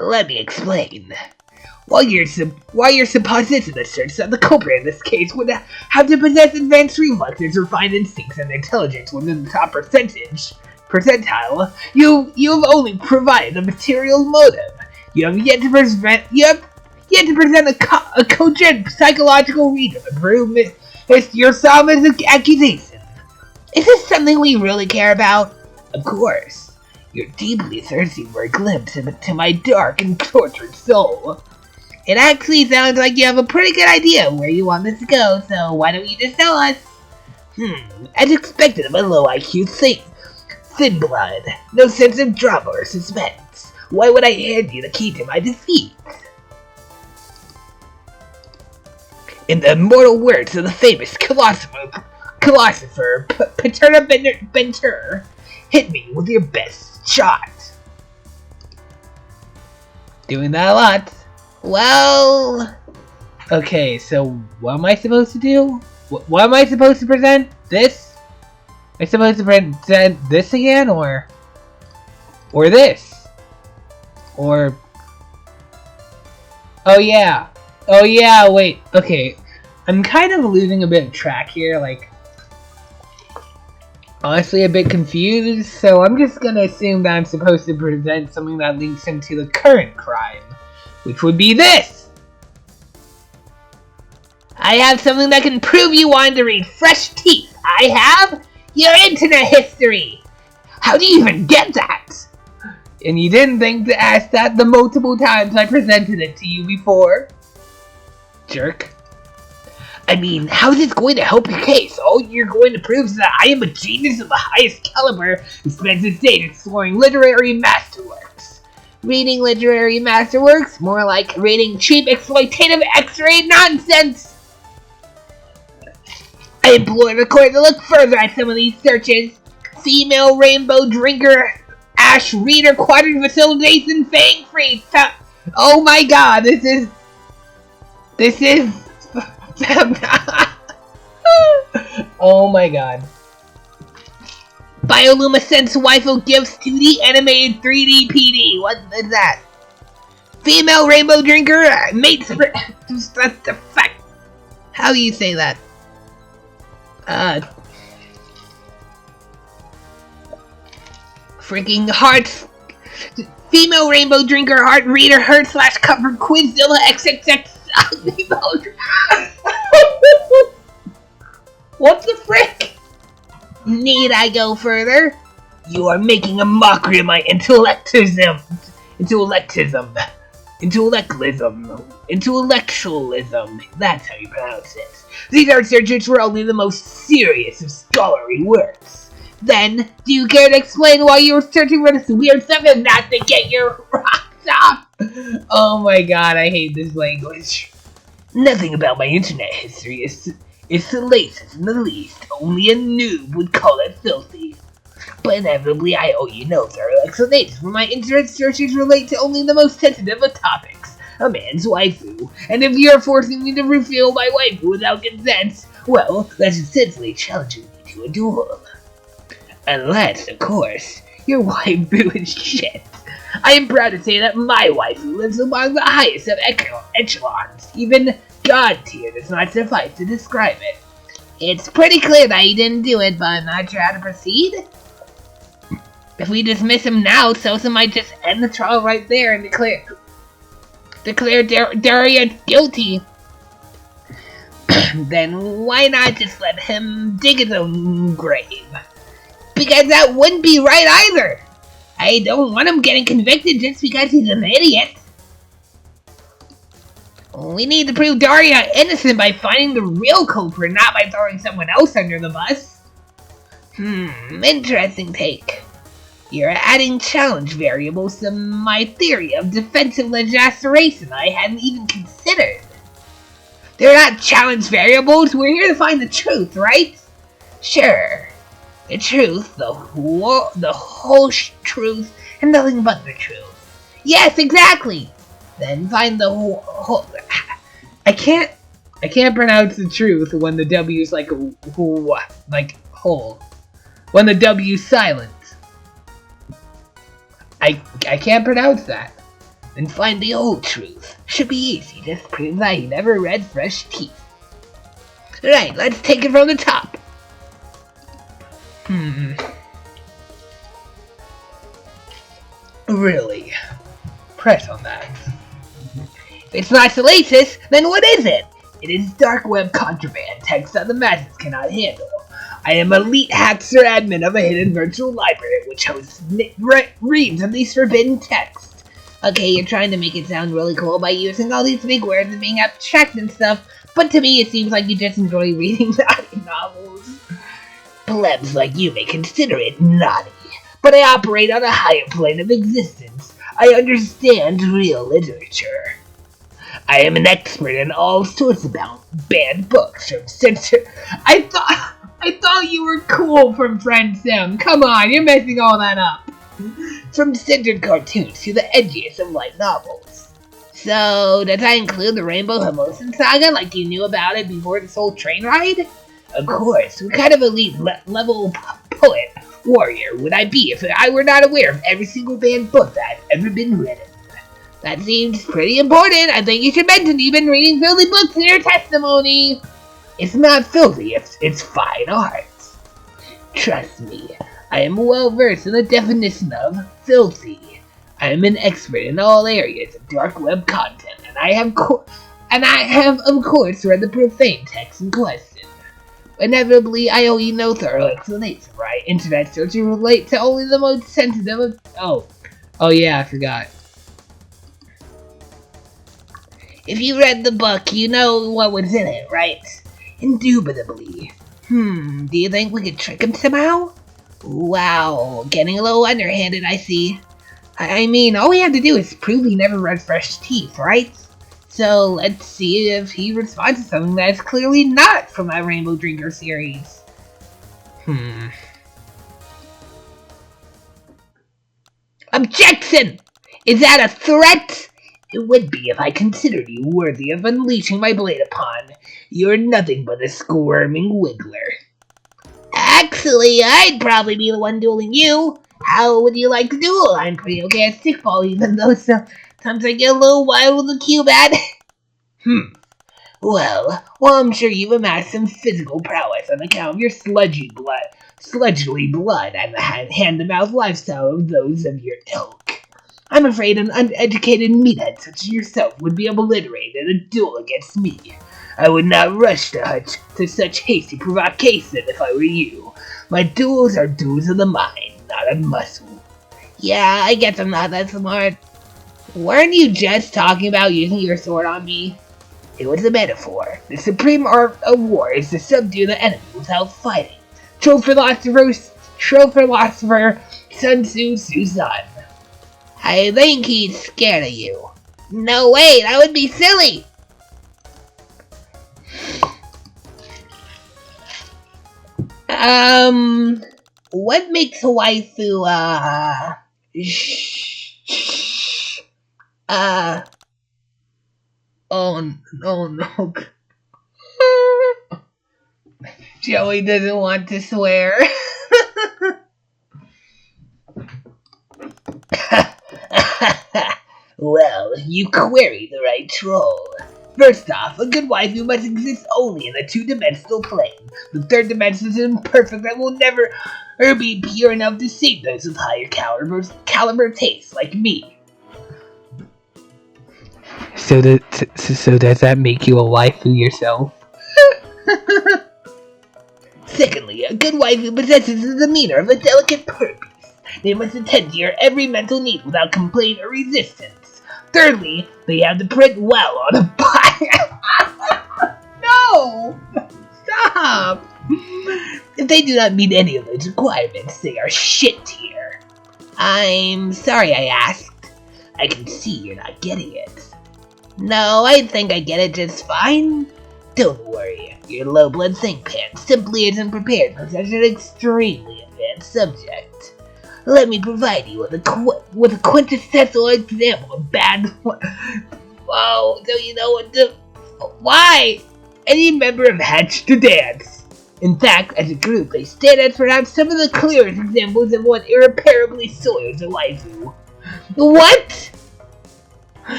Let me explain. While your supposition asserts that the culprit in this case would have to possess advanced reflexes, refined instincts, and intelligence within the top percentile, you've only provided the material motive. You have yet to present a cogent psychological reason to prove your Salmon's accusation. Is this something we really care about? Of course. You're deeply thirsty for a glimpse into my dark and tortured soul. It actually sounds like you have a pretty good idea where you want this to go, so why don't you just tell us? As expected of a low IQ thin blood, no sense of drama or suspense. Why would I hand you the key to my defeat? In the immortal words of the famous philosopher Paterna Bentur, hit me with your best shot. Doing that a lot. Well... Okay, so what am I supposed to do? What am I supposed to present? This? Am I supposed to present this again, or this? Or... Oh yeah, wait, okay. I'm kind of losing a bit of track here, like... Honestly, a bit confused, so I'm just gonna assume that I'm supposed to present something that links into the current crime, which would be this! I have something that can prove you wanted to read fresh teeth. I have your internet history. How do you even get that? And you didn't think to ask that the multiple times I presented it to you before? Jerk. I mean, how is this going to help your case? All you're going to prove is that I am a genius of the highest caliber who spends his days exploring literary masterworks. Reading literary masterworks? More like reading cheap, exploitative X-ray nonsense! I implore the court to look further at some of these searches. Female rainbow drinker, ash reader, quadrant facilitation, fang free. Oh my god, this is... Oh my god. Bioluminescence waifu gifts 2D animated 3D PD. What is that? Female rainbow drinker mates for... That's the fact. How do you say that? Freaking hearts. Female rainbow drinker heart reader her / cover Quizzilla XXX. What the frick? Need I go further? You are making a mockery of my intellectualism. That's how you pronounce it. These are searches for only the most serious of scholarly works. Then, do you care to explain why you were searching for this weird stuff and not to get your rocks off? Oh my god, I hate this language. Nothing about my internet history is salacious in the least. Only a noob would call it filthy. But inevitably, I owe you no thorough explanation, for my internet searches relate to only the most sensitive of topics, a man's waifu. And if you're forcing me to reveal my waifu without consent, well, that's essentially challenging me to a duel. Unless, of course, your waifu is shit. I am proud to say that my waifu lives among the highest of echelons. Even God tier does not suffice to describe it. It's pretty clear that he didn't do it, but I'm not sure how to proceed. If we dismiss him now, Sosa might just end the trial right there and declare Daria guilty. Then why not just let him dig his own grave? Because that wouldn't be right either. I don't want him getting convicted just because he's an idiot. We need to prove Daria innocent by finding the real culprit, not by throwing someone else under the bus. Interesting take. You're adding challenge variables to my theory of defensive laceration I hadn't even considered. They're not challenge variables, we're here to find the truth, right? Sure. The truth, the whole truth, and nothing but the truth. Yes, exactly! Then find the whole... I can't pronounce the truth when the W's like whole. When the W's silent. I can't pronounce that. Then find the whole truth. Should be easy, just prove that he never read fresh teeth. Right, let's take it from the top. Really? Press on that. If it's not salacious, then what is it? It is dark web contraband, text that the masses cannot handle. I am elite hacker admin of a hidden virtual library which hosts reams of these forbidden texts. Okay, you're trying to make it sound really cool by using all these big words and being abstract and stuff, but to me it seems like you just enjoy reading naughty novels. Plebs like you may consider it naughty, but I operate on a higher plane of existence. I understand real literature. I am an expert in all sorts of banned books from censor. I thought you were cool from Friend Sim. Come on, you're messing all that up. From censored cartoons to the edgiest of light novels. So, does that include the Rainbow Hermosan saga like you knew about it before this whole train ride? Of course, what kind of elite level poet warrior would I be if I were not aware of every single banned book that has ever been written? That seems pretty important. I think you should mention you've been reading filthy books in your testimony. It's not filthy, it's fine art. Trust me, I am well versed in the definition of filthy. I am an expert in all areas of dark web content, and I have of course read the profane text in question. Inevitably, I owe you no thorough explanation, right? Internet searches relate to only the most sensitive of... Oh yeah, I forgot. If you read the book, you know what was in it, right? Indubitably. Do you think we could trick him somehow? Wow, getting a little underhanded, I see. I mean, all we have to do is prove he never read fresh teeth, right? So, let's see if he responds to something that's clearly not from that Rainbow Drinker series. Objection! Is that a threat? It would be if I considered you worthy of unleashing my blade upon. You're nothing but a squirming wiggler. Actually, I'd probably be the one dueling you. How would you like to duel? I'm pretty okay at stickball, even though Sometimes I get a little wild with the Cubat. Well, I'm sure you've amassed some physical prowess on account of your sludgely blood, and the hand-to-mouth lifestyle of those of your ilk. I'm afraid an uneducated meathead such as yourself would be obliterated in a duel against me. I would not rush to such hasty provocation if I were you. My duels are duels of the mind, not of muscle. Yeah, I guess I'm not that smart. Weren't you just talking about using your sword on me? It was a metaphor. The supreme art of war is to subdue the enemy without fighting. True philosopher Sun Tzu Susan. I think he's scared of you. No way, that would be silly. What makes a waifu, oh no. Joey doesn't want to swear. Well, you queried the right troll. First off, a good waifu must exist only in a two-dimensional plane. The third dimension is imperfect and will never be pure enough to save those with higher caliber tastes like me. So does that make you a waifu yourself? Secondly, a good waifu possesses the demeanor of a delicate purpose. They must attend to your every mental need without complaint or resistance. Thirdly, they have to print well on a body. No! Stop! If they do not meet any of those requirements, they are shit tier. I'm sorry I asked. I can see you're not getting it. No, I think I get it just fine. Don't worry, your low-blood think pan simply isn't prepared for such an extremely advanced subject. Let me provide you with a quintessential example of bad. Whoa, don't you know what to? Why? Any member of Hatch to dance. In fact, as a group, they stand as perhaps some of the clearest examples of what irreparably soils a waifu. What?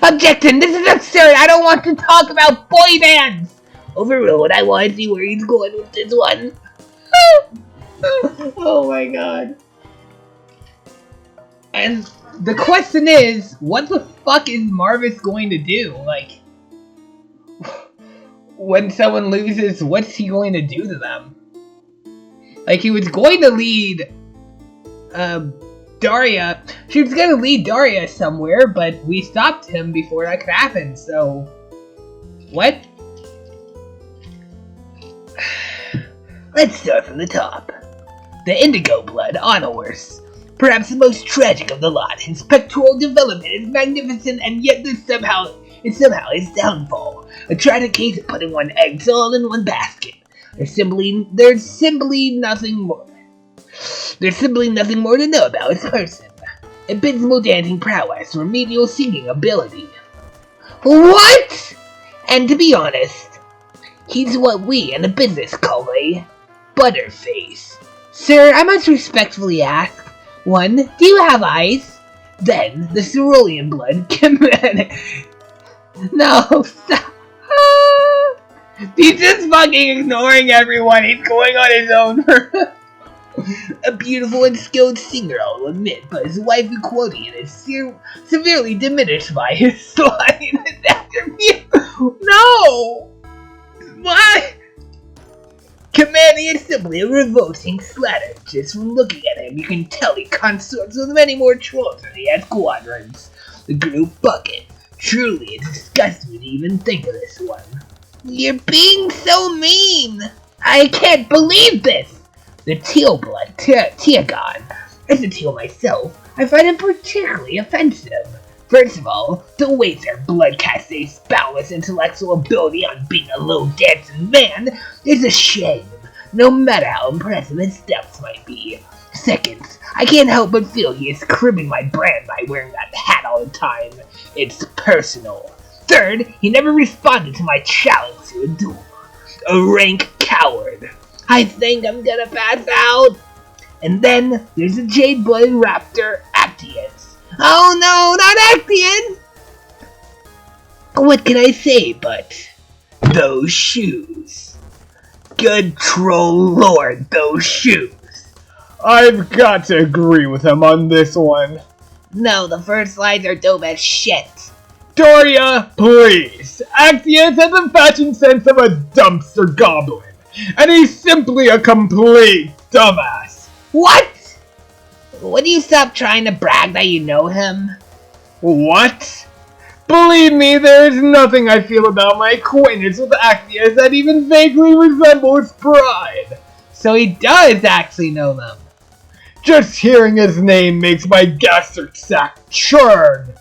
Objection! This is absurd! I don't want to talk about boy bands! Overruled, I want to see where he's going with this one. Oh my god. And the question is, what the fuck is Marvis going to do? Like, when someone loses, what's he going to do to them? Like, he was going to lead Daria. She was going to lead Daria somewhere, but we stopped him before that could happen, so... What? Let's start from the top. The Indigo Blood on a horse. Perhaps the most tragic of the lot. His pectoral development is magnificent, and yet it's somehow his downfall. A tragic case of putting one eggs all in one basket. There's simply nothing more to know about his person. Abysmal dancing prowess, remedial singing ability. What? And to be honest, he's what we in the business call a butterface. Sir, I must respectfully ask, 1, do you have eyes? Then, the cerulean blood can... No, stop. He's just fucking ignoring everyone. He's going on his own. A beautiful and skilled singer, I'll admit, but his waifu quotient is severely diminished by his sloppiness after me. No! What? Commanding is simply a revolting slatter. Just from looking at him, you can tell he consorts with many more trolls than he has squadrons. The group bucket. Truly, it disgusts me to even think of this one. You're being so mean! I can't believe this! The teal blood, Tiagon. As a teal myself, I find it particularly offensive. First of all, to waste their blood-casting boundless intellectual ability on being a low dancing man is a shame, no matter how impressive his steps might be. Second, I can't help but feel he is cribbing my brand by wearing that hat all the time. It's personal. Third, he never responded to my challenge to a duel. A rank coward. I think I'm gonna pass out. And then, there's the jade-blooded raptor, Actians. Oh no, not Actians! What can I say but those shoes? Good troll lord, those shoes. I've got to agree with him on this one. No, the first lines are dope as shit. Daria, please! Axios has the fashion sense of a dumpster goblin, and he's simply a complete dumbass. What? Would you stop trying to brag that you know him? What? Believe me, there is nothing I feel about my acquaintance with Axios that even vaguely resembles pride. So he does actually know them. Just hearing his name makes my gastric sac churn.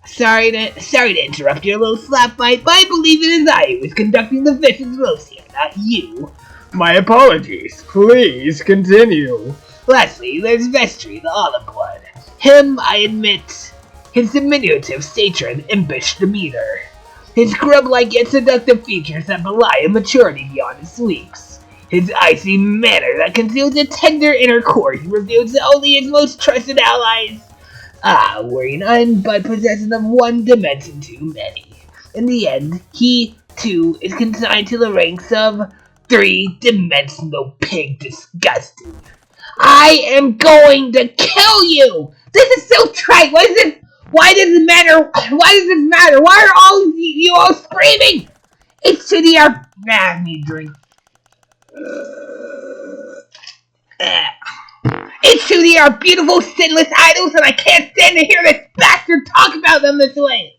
Sorry to interrupt your little slap fight, but I believe it is I who is conducting the vicious roast here, not you. My apologies. Please continue. Lastly, there's Vestry, the olive blood. Him, I admit, his diminutive stature and impish demeanor. His grub-like yet seductive features that belie a maturity beyond his sweeps. His icy manner that conceals a tender inner core he reveals to only his most trusted allies. Ah, worry none, but possessing of one dimension too many. In the end, he, too, is consigned to the ranks of three-dimensional pig disgusting. I am going to kill you! This is so trite! What is this? Why does it matter? Why does this matter? Why are all you all screaming? It's to the I need drink. It's to the our beautiful sinless idols, and I can't stand to hear this bastard talk about them this way.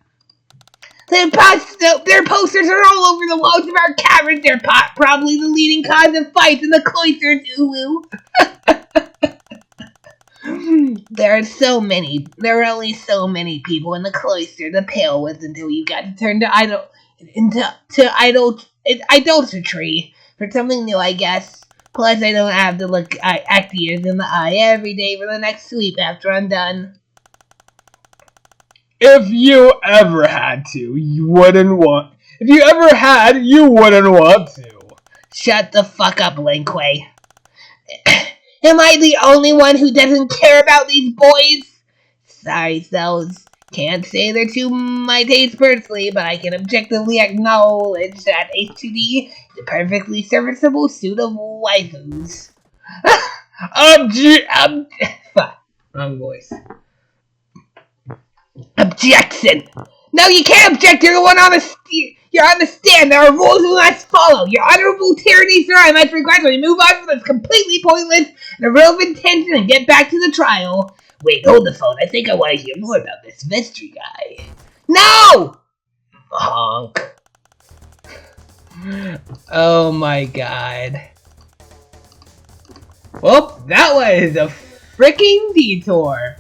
Their posters are all over the walls of our caverns. They're probably the leading cause of fights in the cloisters, Ulu. There are only so many people in the cloister to pale with until you got to turn to idolatry for something new, I guess. Plus, I don't have to look Actiers in the eye every day for the next sweep after I'm done. If you ever had to, you wouldn't want... If you ever had, you wouldn't want to. Shut the fuck up, Linkway. Am I the only one who doesn't care about these boys? Sorry, Cells. Can't say they're to my taste personally, but I can objectively acknowledge that H2D is a perfectly serviceable suit of waifus. Fuck. Wrong voice. Objection! No, you can't object. You're the one on the you're on the stand. There are rules we must follow. Your honorable tyranny, sir. I must regretfully move on from this completely pointless and irrelevant tension and get back to the trial. Wait, hold the phone. I think I want to hear more about this Vestry guy. No! Honk. Oh my god. Well, that was a freaking detour.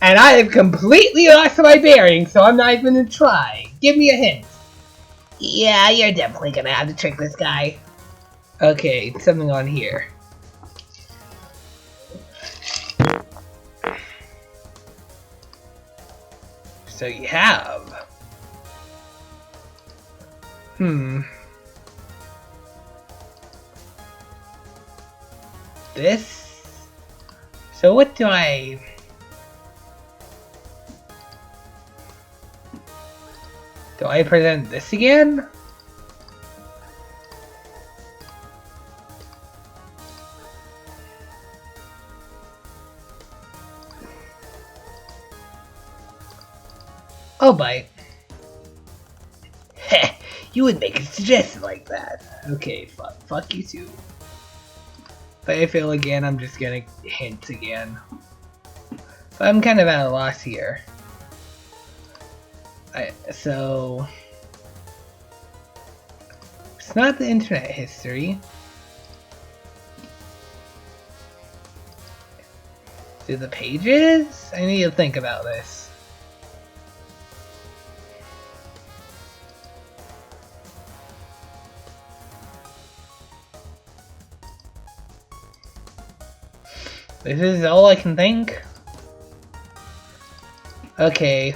And I have completely lost my bearings, so I'm not even gonna try. Give me a hint. Yeah, you're definitely gonna have to trick this guy. Okay, something on here. So you have... This? So what do I... Do I present this again? Oh, bite. Heh, you would make a suggestion like that. Okay, fuck you too. If I fail again, I'm just gonna hint again. But I'm kind of at a loss here. So... It's not the internet history. Do the pages? I need to think about this. This is all I can think. Okay.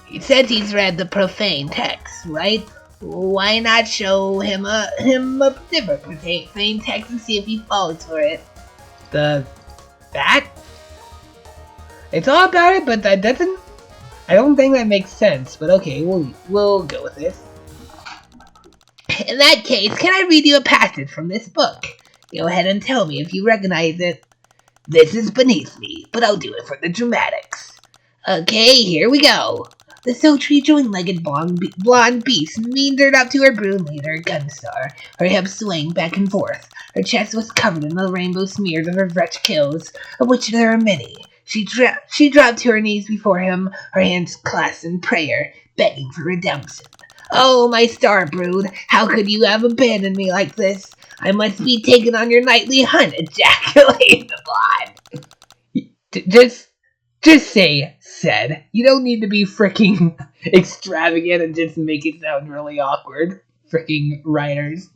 He said he's read the profane text, right? Why not show him a different profane text and see if he falls for it? That? It's all about it, but that doesn't... I don't think that makes sense, but okay, we'll go with this. In that case, can I read you a passage from this book? Go ahead and tell me if you recognize it. This is beneath me, but I'll do it for the dramatics. Okay, here we go. The sultry, joint-legged blonde beast meandered up to her brood leader, Gunstar, her hips swaying back and forth. Her chest was covered in the rainbow smears of her wretched kills, of which there are many. She dropped to her knees before him, her hands clasped in prayer, begging for redemption. Oh, my star brood, how could you have abandoned me like this? I must be taken on your nightly hunt, ejaculated the blonde. Just say, said. You don't need to be freaking extravagant and just make it sound really awkward. Freaking writers.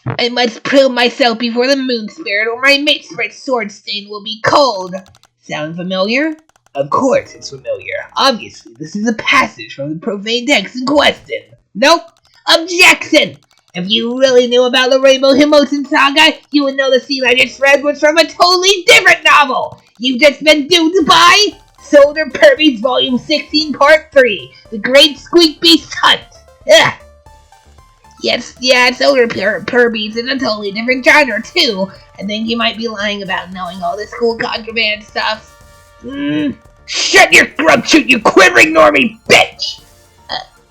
I must prove myself before the moon spirit or my mate spirit's sword stain will be cold. Sound familiar? Of course it's familiar. Obviously, this is a passage from the profane text in question. Nope. Objection! If you really knew about the Rainbow Himosen saga, you would know the scene I just read was from a totally different novel. You've just been duped by Solar Purby's Volume 16, Part 3, The Great Squeak Beast Hunt. Ugh. Yes, Solar Purby's in a totally different genre, too. I think you might be lying about knowing all this cool contraband stuff. Shut your throat, shoot, you quivering normie bitch!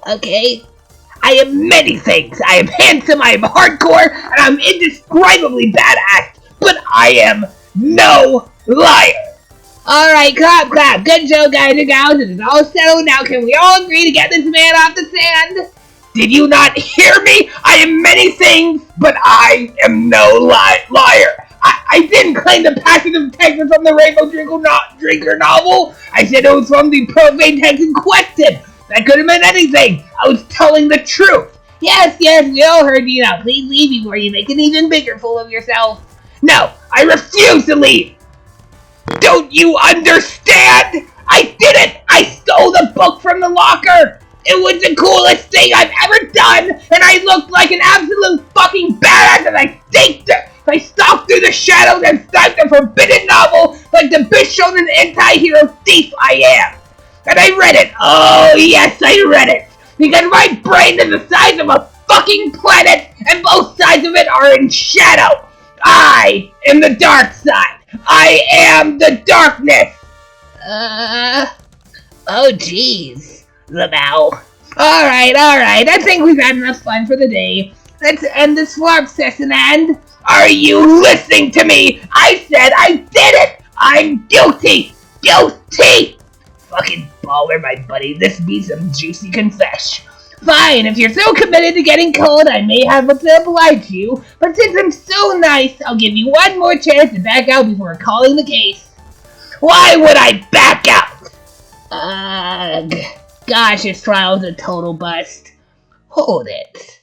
Okay. I am many things. I am handsome, I am hardcore, and I'm indescribably badass, but I am no liar! Alright, clap. Good show, guys and gals. It is all settled now. Can we all agree to get this man off the sand? Did you not hear me? I am many things, but I am no liar. I didn't claim the passage of text from the Rainbow Drinker novel. I said it was from the profane text in question. That could have meant anything. I was telling the truth. Yes, we all heard you. Now, please leave before you make an even bigger fool of yourself. No, I refuse to leave. Don't you understand? I did it. I stole the book from the locker. It was the coolest thing I've ever done, and I looked like an absolute fucking badass as I stalked through the shadows and sniped a forbidden novel like the bitch shonen anti-hero thief I am. And I read it. Oh, yes, I read it. Because my brain is the size of a fucking planet, and both sides of it are in shadow. I am the dark side. I am the darkness. Oh, jeez. Lamau. Alright. I think we've had enough fun for the day. Let's end the swap session and... Are you listening to me? I said I did it. I'm guilty. Guilty. Fucking baller, my buddy. This be some juicy confession. Fine, if you're so committed to getting cold, I may have to oblige you. But since I'm so nice, I'll give you one more chance to back out before calling the case. Why would I back out? Gosh, this trial's a total bust. Hold it.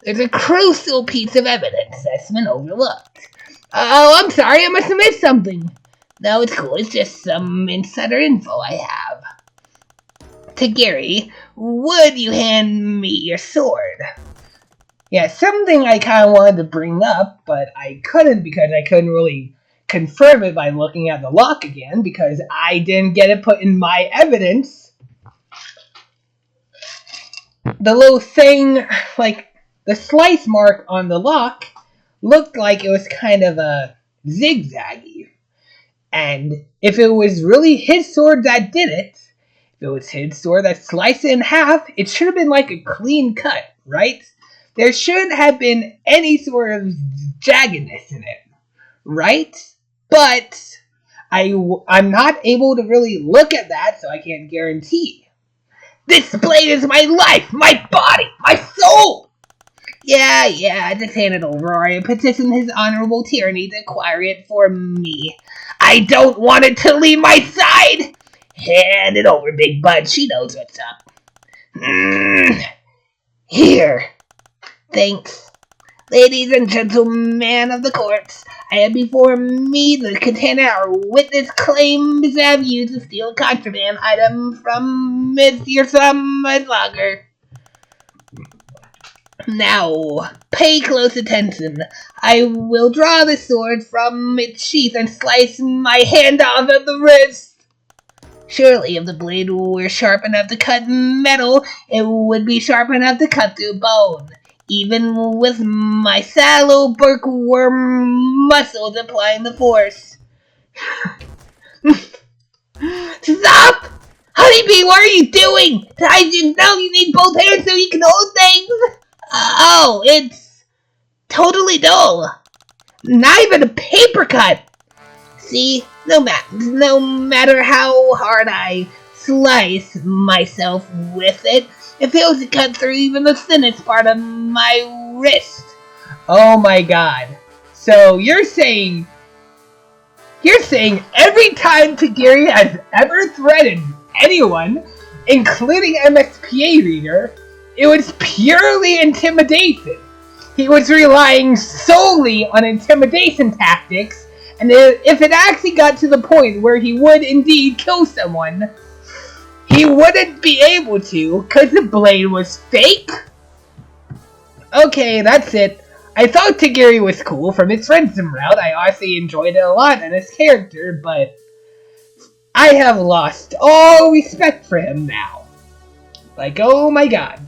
There's a crucial piece of evidence that's been overlooked. Oh, I'm sorry, I must have missed something. No, it's cool, it's just some insider info I have. Tagari, would you hand me your sword? Yeah, something I kind of wanted to bring up, but I couldn't because I couldn't really confirm it by looking at the lock again because I didn't get it put in my evidence. The little thing, like the slice mark on the lock, looked like it was kind of a zigzaggy. And if it was really his sword that did it, if it was his sword that sliced it in half, it should have been like a clean cut, right? There shouldn't have been any sort of jaggedness in it, right? But I'm not able to really look at that, so I can't guarantee. This blade is my life, my body, my soul! Yeah, just hand it over, or I petition his honorable tyranny to acquire it for me. I don't want it to leave my side! Hand it over, Big Bud, she knows what's up. Here. Thanks. Ladies and gentlemen of the courts, I have before me the container our witness claims to have used to steal a contraband item from Mr. Summer's locker. Now, pay close attention. I will draw the sword from its sheath and slice my hand off at the wrist. Surely, if the blade were sharp enough to cut metal, it would be sharp enough to cut through bone. Even with my sallow bookworm muscles applying the force. Stop! Honeybee, what are you doing? I didn't know you need both hands so you can hold things. Oh, it's totally dull. Not even a paper cut. See, no matter how hard I slice myself with it, it fails to cut through even the thinnest part of my wrist. Oh my god. So you're saying every time Tagiri has ever threatened anyone, including MSPA leader, it was purely intimidation. He was relying solely on intimidation tactics, and if it actually got to the point where he would indeed kill someone, he wouldn't be able to because the blade was fake? Okay, that's it. I thought Tagiri was cool from his Friendsome route. I honestly enjoyed it a lot and his character, but I have lost all respect for him now. Like, oh my god.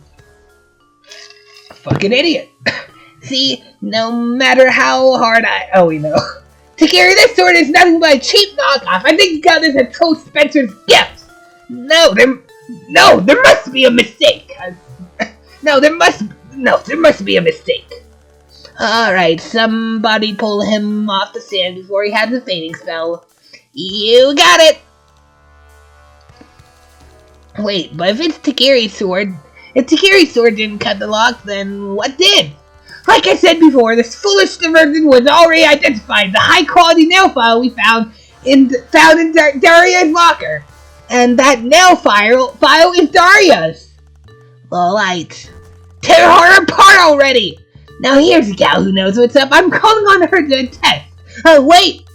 Fucking idiot. See, no matter how hard oh, we know. Tagiri, this sword is nothing but a cheap knockoff. I think you got this at Coach Spencer's gift. No, there must be a mistake. There must be a mistake. Alright, somebody pull him off the sand before he has a fainting spell. You got it! Wait, but if Tagiri's sword didn't cut the lock, then what did? Like I said before, this foolish diversion was already identified. The high-quality nail file we found in Daria's locker. And that nail file is Daria's. Alright. Tear her apart already! Now here's a gal who knows what's up. I'm calling on her to test. Oh, wait!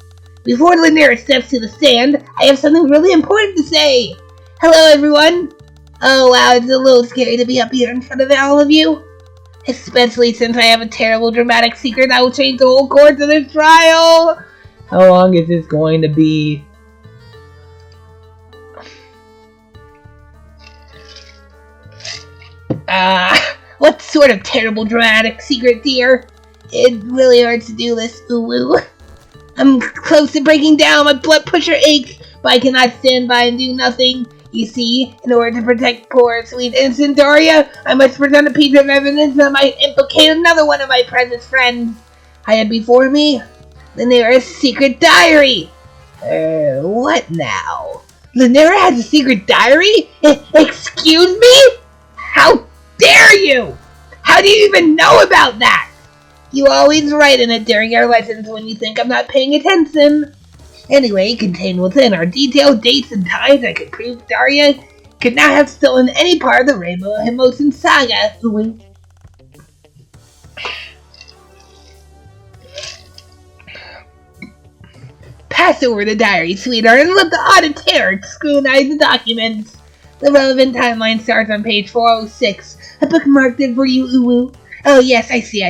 Before Lynera steps to the stand, I have something really important to say. Hello, everyone. Oh, wow, it's a little scary to be up here in front of all of you. Especially since I have a terrible dramatic secret that will change the whole course of this trial. How long is this going to be? What sort of terrible dramatic secret, dear? It really hurts to do this, ooh. I'm close to breaking down, my blood pressure aches, but I cannot stand by and do nothing. You see, in order to protect poor, sweet, innocent Daria, I must present a piece of evidence that might implicate another one of my present friends. I had before me Lynera's secret diary. What now? Lynera has a secret diary? Excuse me? How dare you? How do you even know about that? You always write in it during our lessons when you think I'm not paying attention. Anyway, contained within are detailed dates and times that could prove Daria could not have stolen any part of the Rainbow Himosen saga. Pass over the diary, sweetheart, and let the auditor scrutinize the documents. The relevant timeline starts on page 406. I bookmarked it for you, Uwu. Oh yes, I see.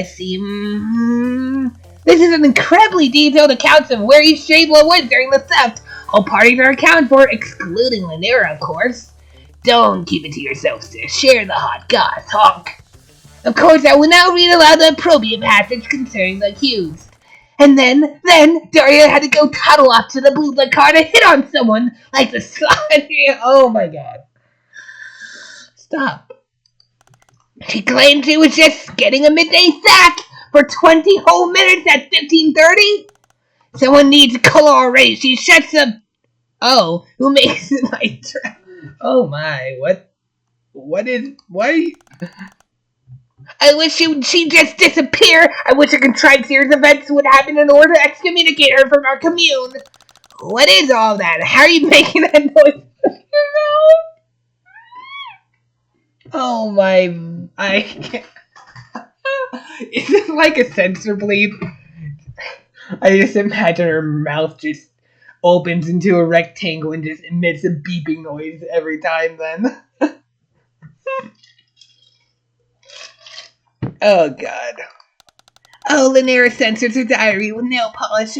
This is an incredibly detailed account of where each Shadewell was during the theft. All parties are accounted for, excluding Lynera, of course. Don't keep it to yourself, sis. Share the hot goss, honk. Of course, I will now read aloud the appropriate passage concerning the accused. And then Daria had to go cuddle off to the blue blood car to hit on someone like the slide. Oh my god. Stop. She claimed she was just getting a midday sack for 20 whole minutes at 15:30. Someone needs a color already. She shuts up. Oh, who makes it my trap? Oh my, what is, why? I wish she'd just disappear. I wish a contrived series of events would happen in order to excommunicate her from our commune. What is all that? How are you making that noise? Oh my, I can't. Is it like a sensor bleep? I just imagine her mouth just opens into a rectangle and just emits a beeping noise every time then. Oh god. Oh, Linnea censors her diary with nail polish.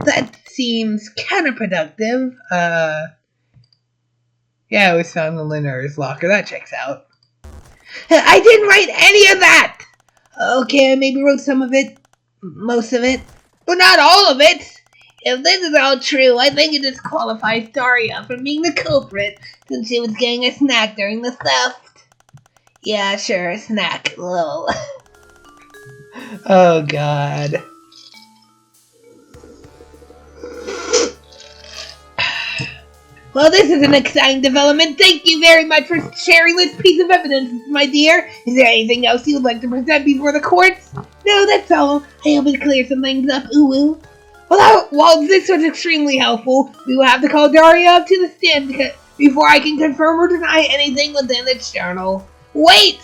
That seems counterproductive. Yeah, it was found in Linnea's locker. That checks out. I didn't write any of that! Okay, I maybe wrote some of it. Most of it. But not all of it! If this is all true, I think it disqualifies Daria from being the culprit since she was getting a snack during the theft. Yeah, sure, a snack. Lol. Oh god. Well, this is an exciting development. Thank you very much for sharing this piece of evidence, my dear. Is there anything else you would like to present before the courts? No, that's all. I hope it clears some things up. Ooh. Well, while this was extremely helpful, we will have to call Daria up to the stand before I can confirm or deny anything within its journal. Wait!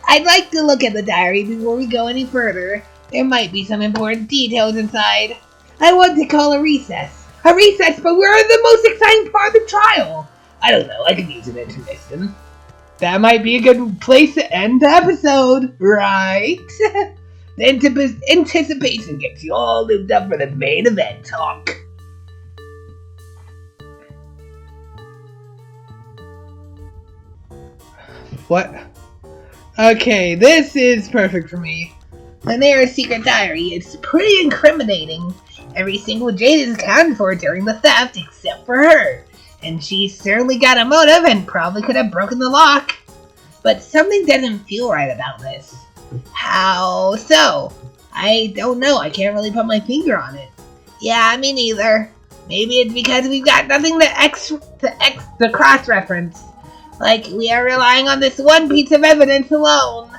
I'd like to look at the diary before we go any further. There might be some important details inside. I want to call a recess. A recess, but we're the most exciting part of the trial. I don't know, I could use an intermission. That might be a good place to end the episode, right? The anticipation gets you all looped up for the main event talk. What? Okay, this is perfect for me. Linnera's secret diary is pretty incriminating. Every single jade is accounted for during the theft except for her. And she certainly got a motive and probably could have broken the lock. But something doesn't feel right about this. How so? I don't know. I can't really put my finger on it. Yeah, me neither. Maybe it's because we've got nothing to cross-reference. Like, we are relying on this one piece of evidence alone.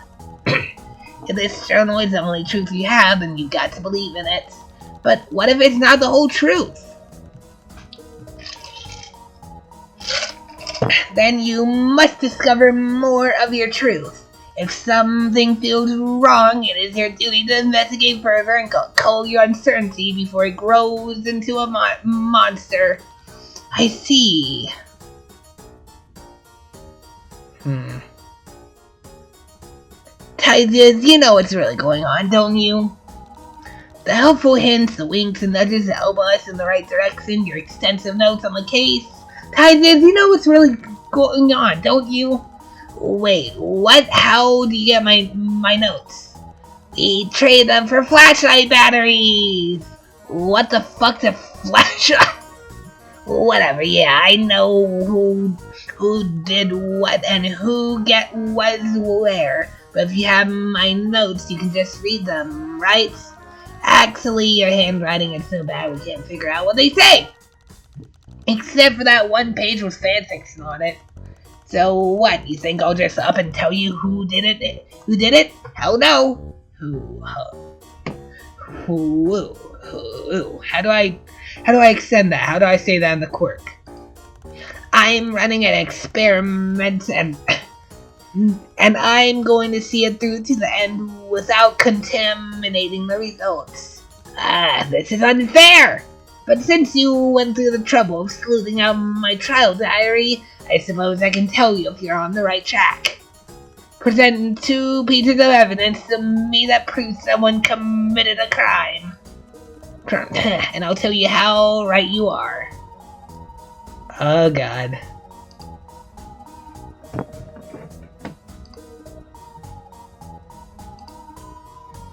If this journal is the only truth you have, then you've got to believe in it. But what if it's not the whole truth? Then you must discover more of your truth. If something feels wrong, it is your duty to investigate further and cull your uncertainty before it grows into a monster. I see. Titus, you know what's really going on, don't you? The helpful hints, the winks and nudges that elbow us in the right direction, your extensive notes on the case. Titus, you know what's really going on, don't you? Wait, what? How do you get my notes? We traded them for flashlight batteries! What the fuck's a flashlight? Whatever, yeah, I know who did what and who was where. But if you have my notes, you can just read them, right? Actually, your handwriting is so bad we can't figure out what they say! Except for that one page with fanfiction on it. So what, you think I'll just up and tell you who did it? Hell no! How do I extend that? How do I say that in the quirk? I'm running an experiment and I'm going to see it through to the end without contaminating the results. This is unfair! But since you went through the trouble of sleuthing out my trial diary, I suppose I can tell you if you're on the right track. Present 2 pieces of evidence to me that proves someone committed a crime. And I'll tell you how right you are. Oh god.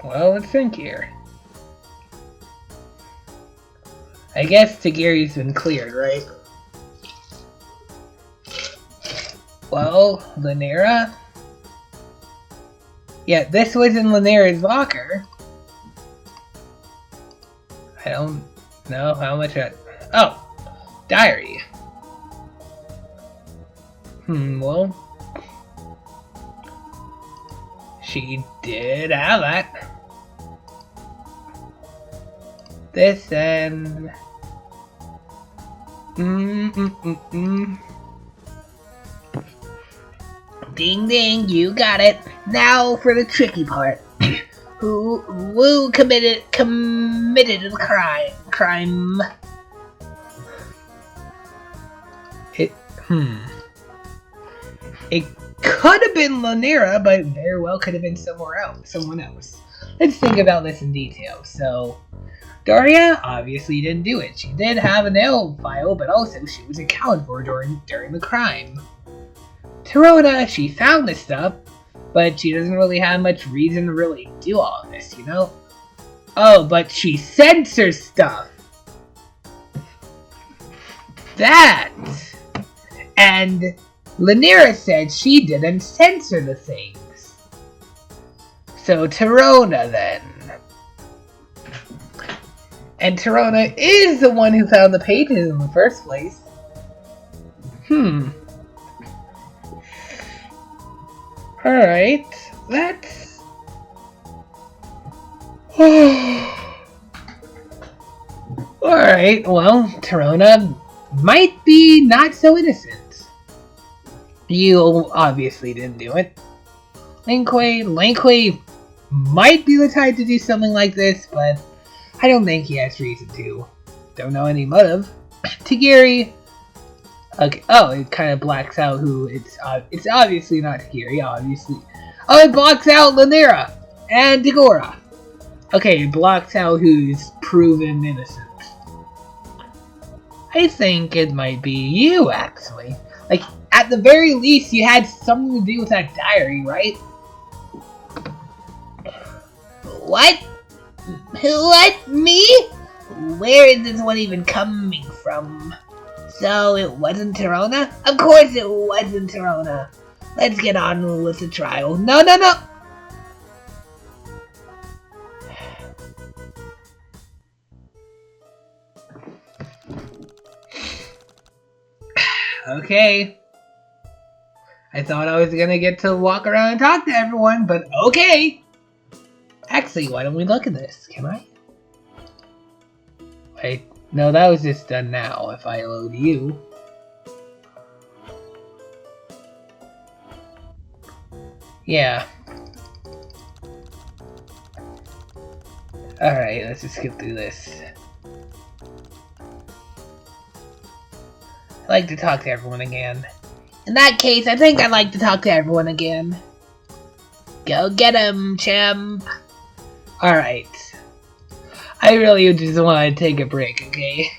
Well, let's think here. I guess Tagiri's been cleared, right? Well, Linnea? Yeah, this was in Linnea's locker. I don't know how much that... Oh! Diary. Well... She did have that. This and... Ding ding, you got it. Now for the tricky part. Who committed the crime? It could have been Lanera, but very well could have been someone else. Let's think about this in detail. So, Daria obviously didn't do it. She did have a nail file, but also she was accounted for during the crime. Torona, she found this stuff, but she doesn't really have much reason to really do all of this, you know? Oh, but she censors stuff! That! And Lanera said she didn't censor the things. So Torona then. And Torona is the one who found the pages in the first place. Alright, that's... Alright, well, Torona might be not so innocent. You obviously didn't do it. Lanquay might be the type to do something like this, but I don't think he has reason to. Don't know any motive. Tagari. Okay. Oh, it kind of blacks out who it's. It's obviously not Tagari. Obviously. Oh, it blocks out Lanera and Dagora. Okay, it blocks out who's proven innocent. I think it might be you, actually. Like, at the very least, you had something to do with that diary, right? What? What? Me? Where is this one even coming from? So it wasn't Torona? Of course it wasn't Torona. Let's get on with the trial. No! Okay. I thought I was gonna get to walk around and talk to everyone, but okay! Actually, why don't we look at this? Can I? Wait, no, that was just done now, if I load you. Yeah. Alright, let's just skip through this. I'd like to talk to everyone again. In that case, I think I'd like to talk to everyone again. Go get him, champ. Alright. I really just want to take a break, okay?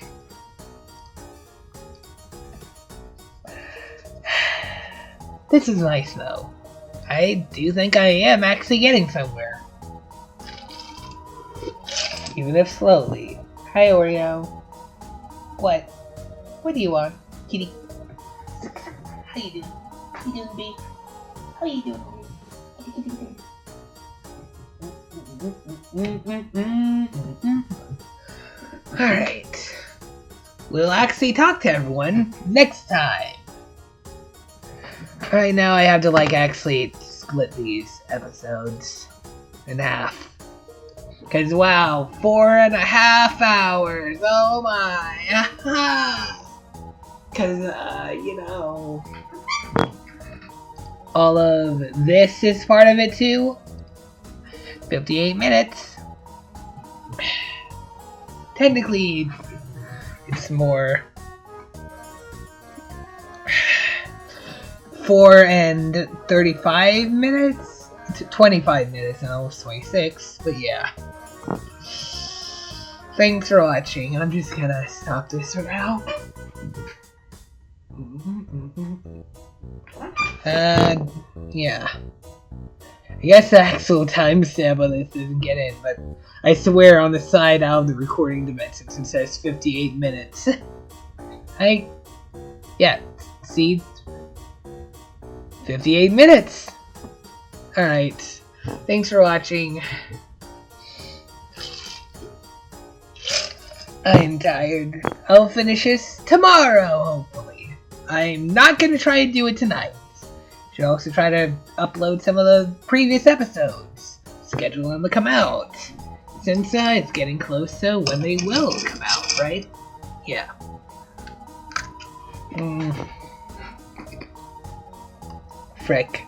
This is nice, though. I do think I am actually getting somewhere. Even if slowly. Hi, Oreo. What? What do you want, kitty? How you doing? How you doing, babe? How you doing? Alright. We'll actually talk to everyone next time. Right now I have to actually split these episodes in half. Cause wow, 4.5 hours, oh my. Cause you know, all of this is part of it too. 58 minutes. Technically, it's more 4 and 35 minutes? 25 minutes and almost 26, but yeah. Thanks for watching. I'm just gonna stop this for now. Yeah. I guess the actual timestamp of this doesn't get in, but I swear on the side out of the recording dimensions it says 58 minutes. Yeah, see? 58 minutes! Alright, thanks for watching. I'm tired. I'll finish this tomorrow, hopefully. I'm not gonna try to do it tonight. Should also try to upload some of the previous episodes. Schedule them to come out. Since it's getting close to when they will come out, right? Yeah. Frick.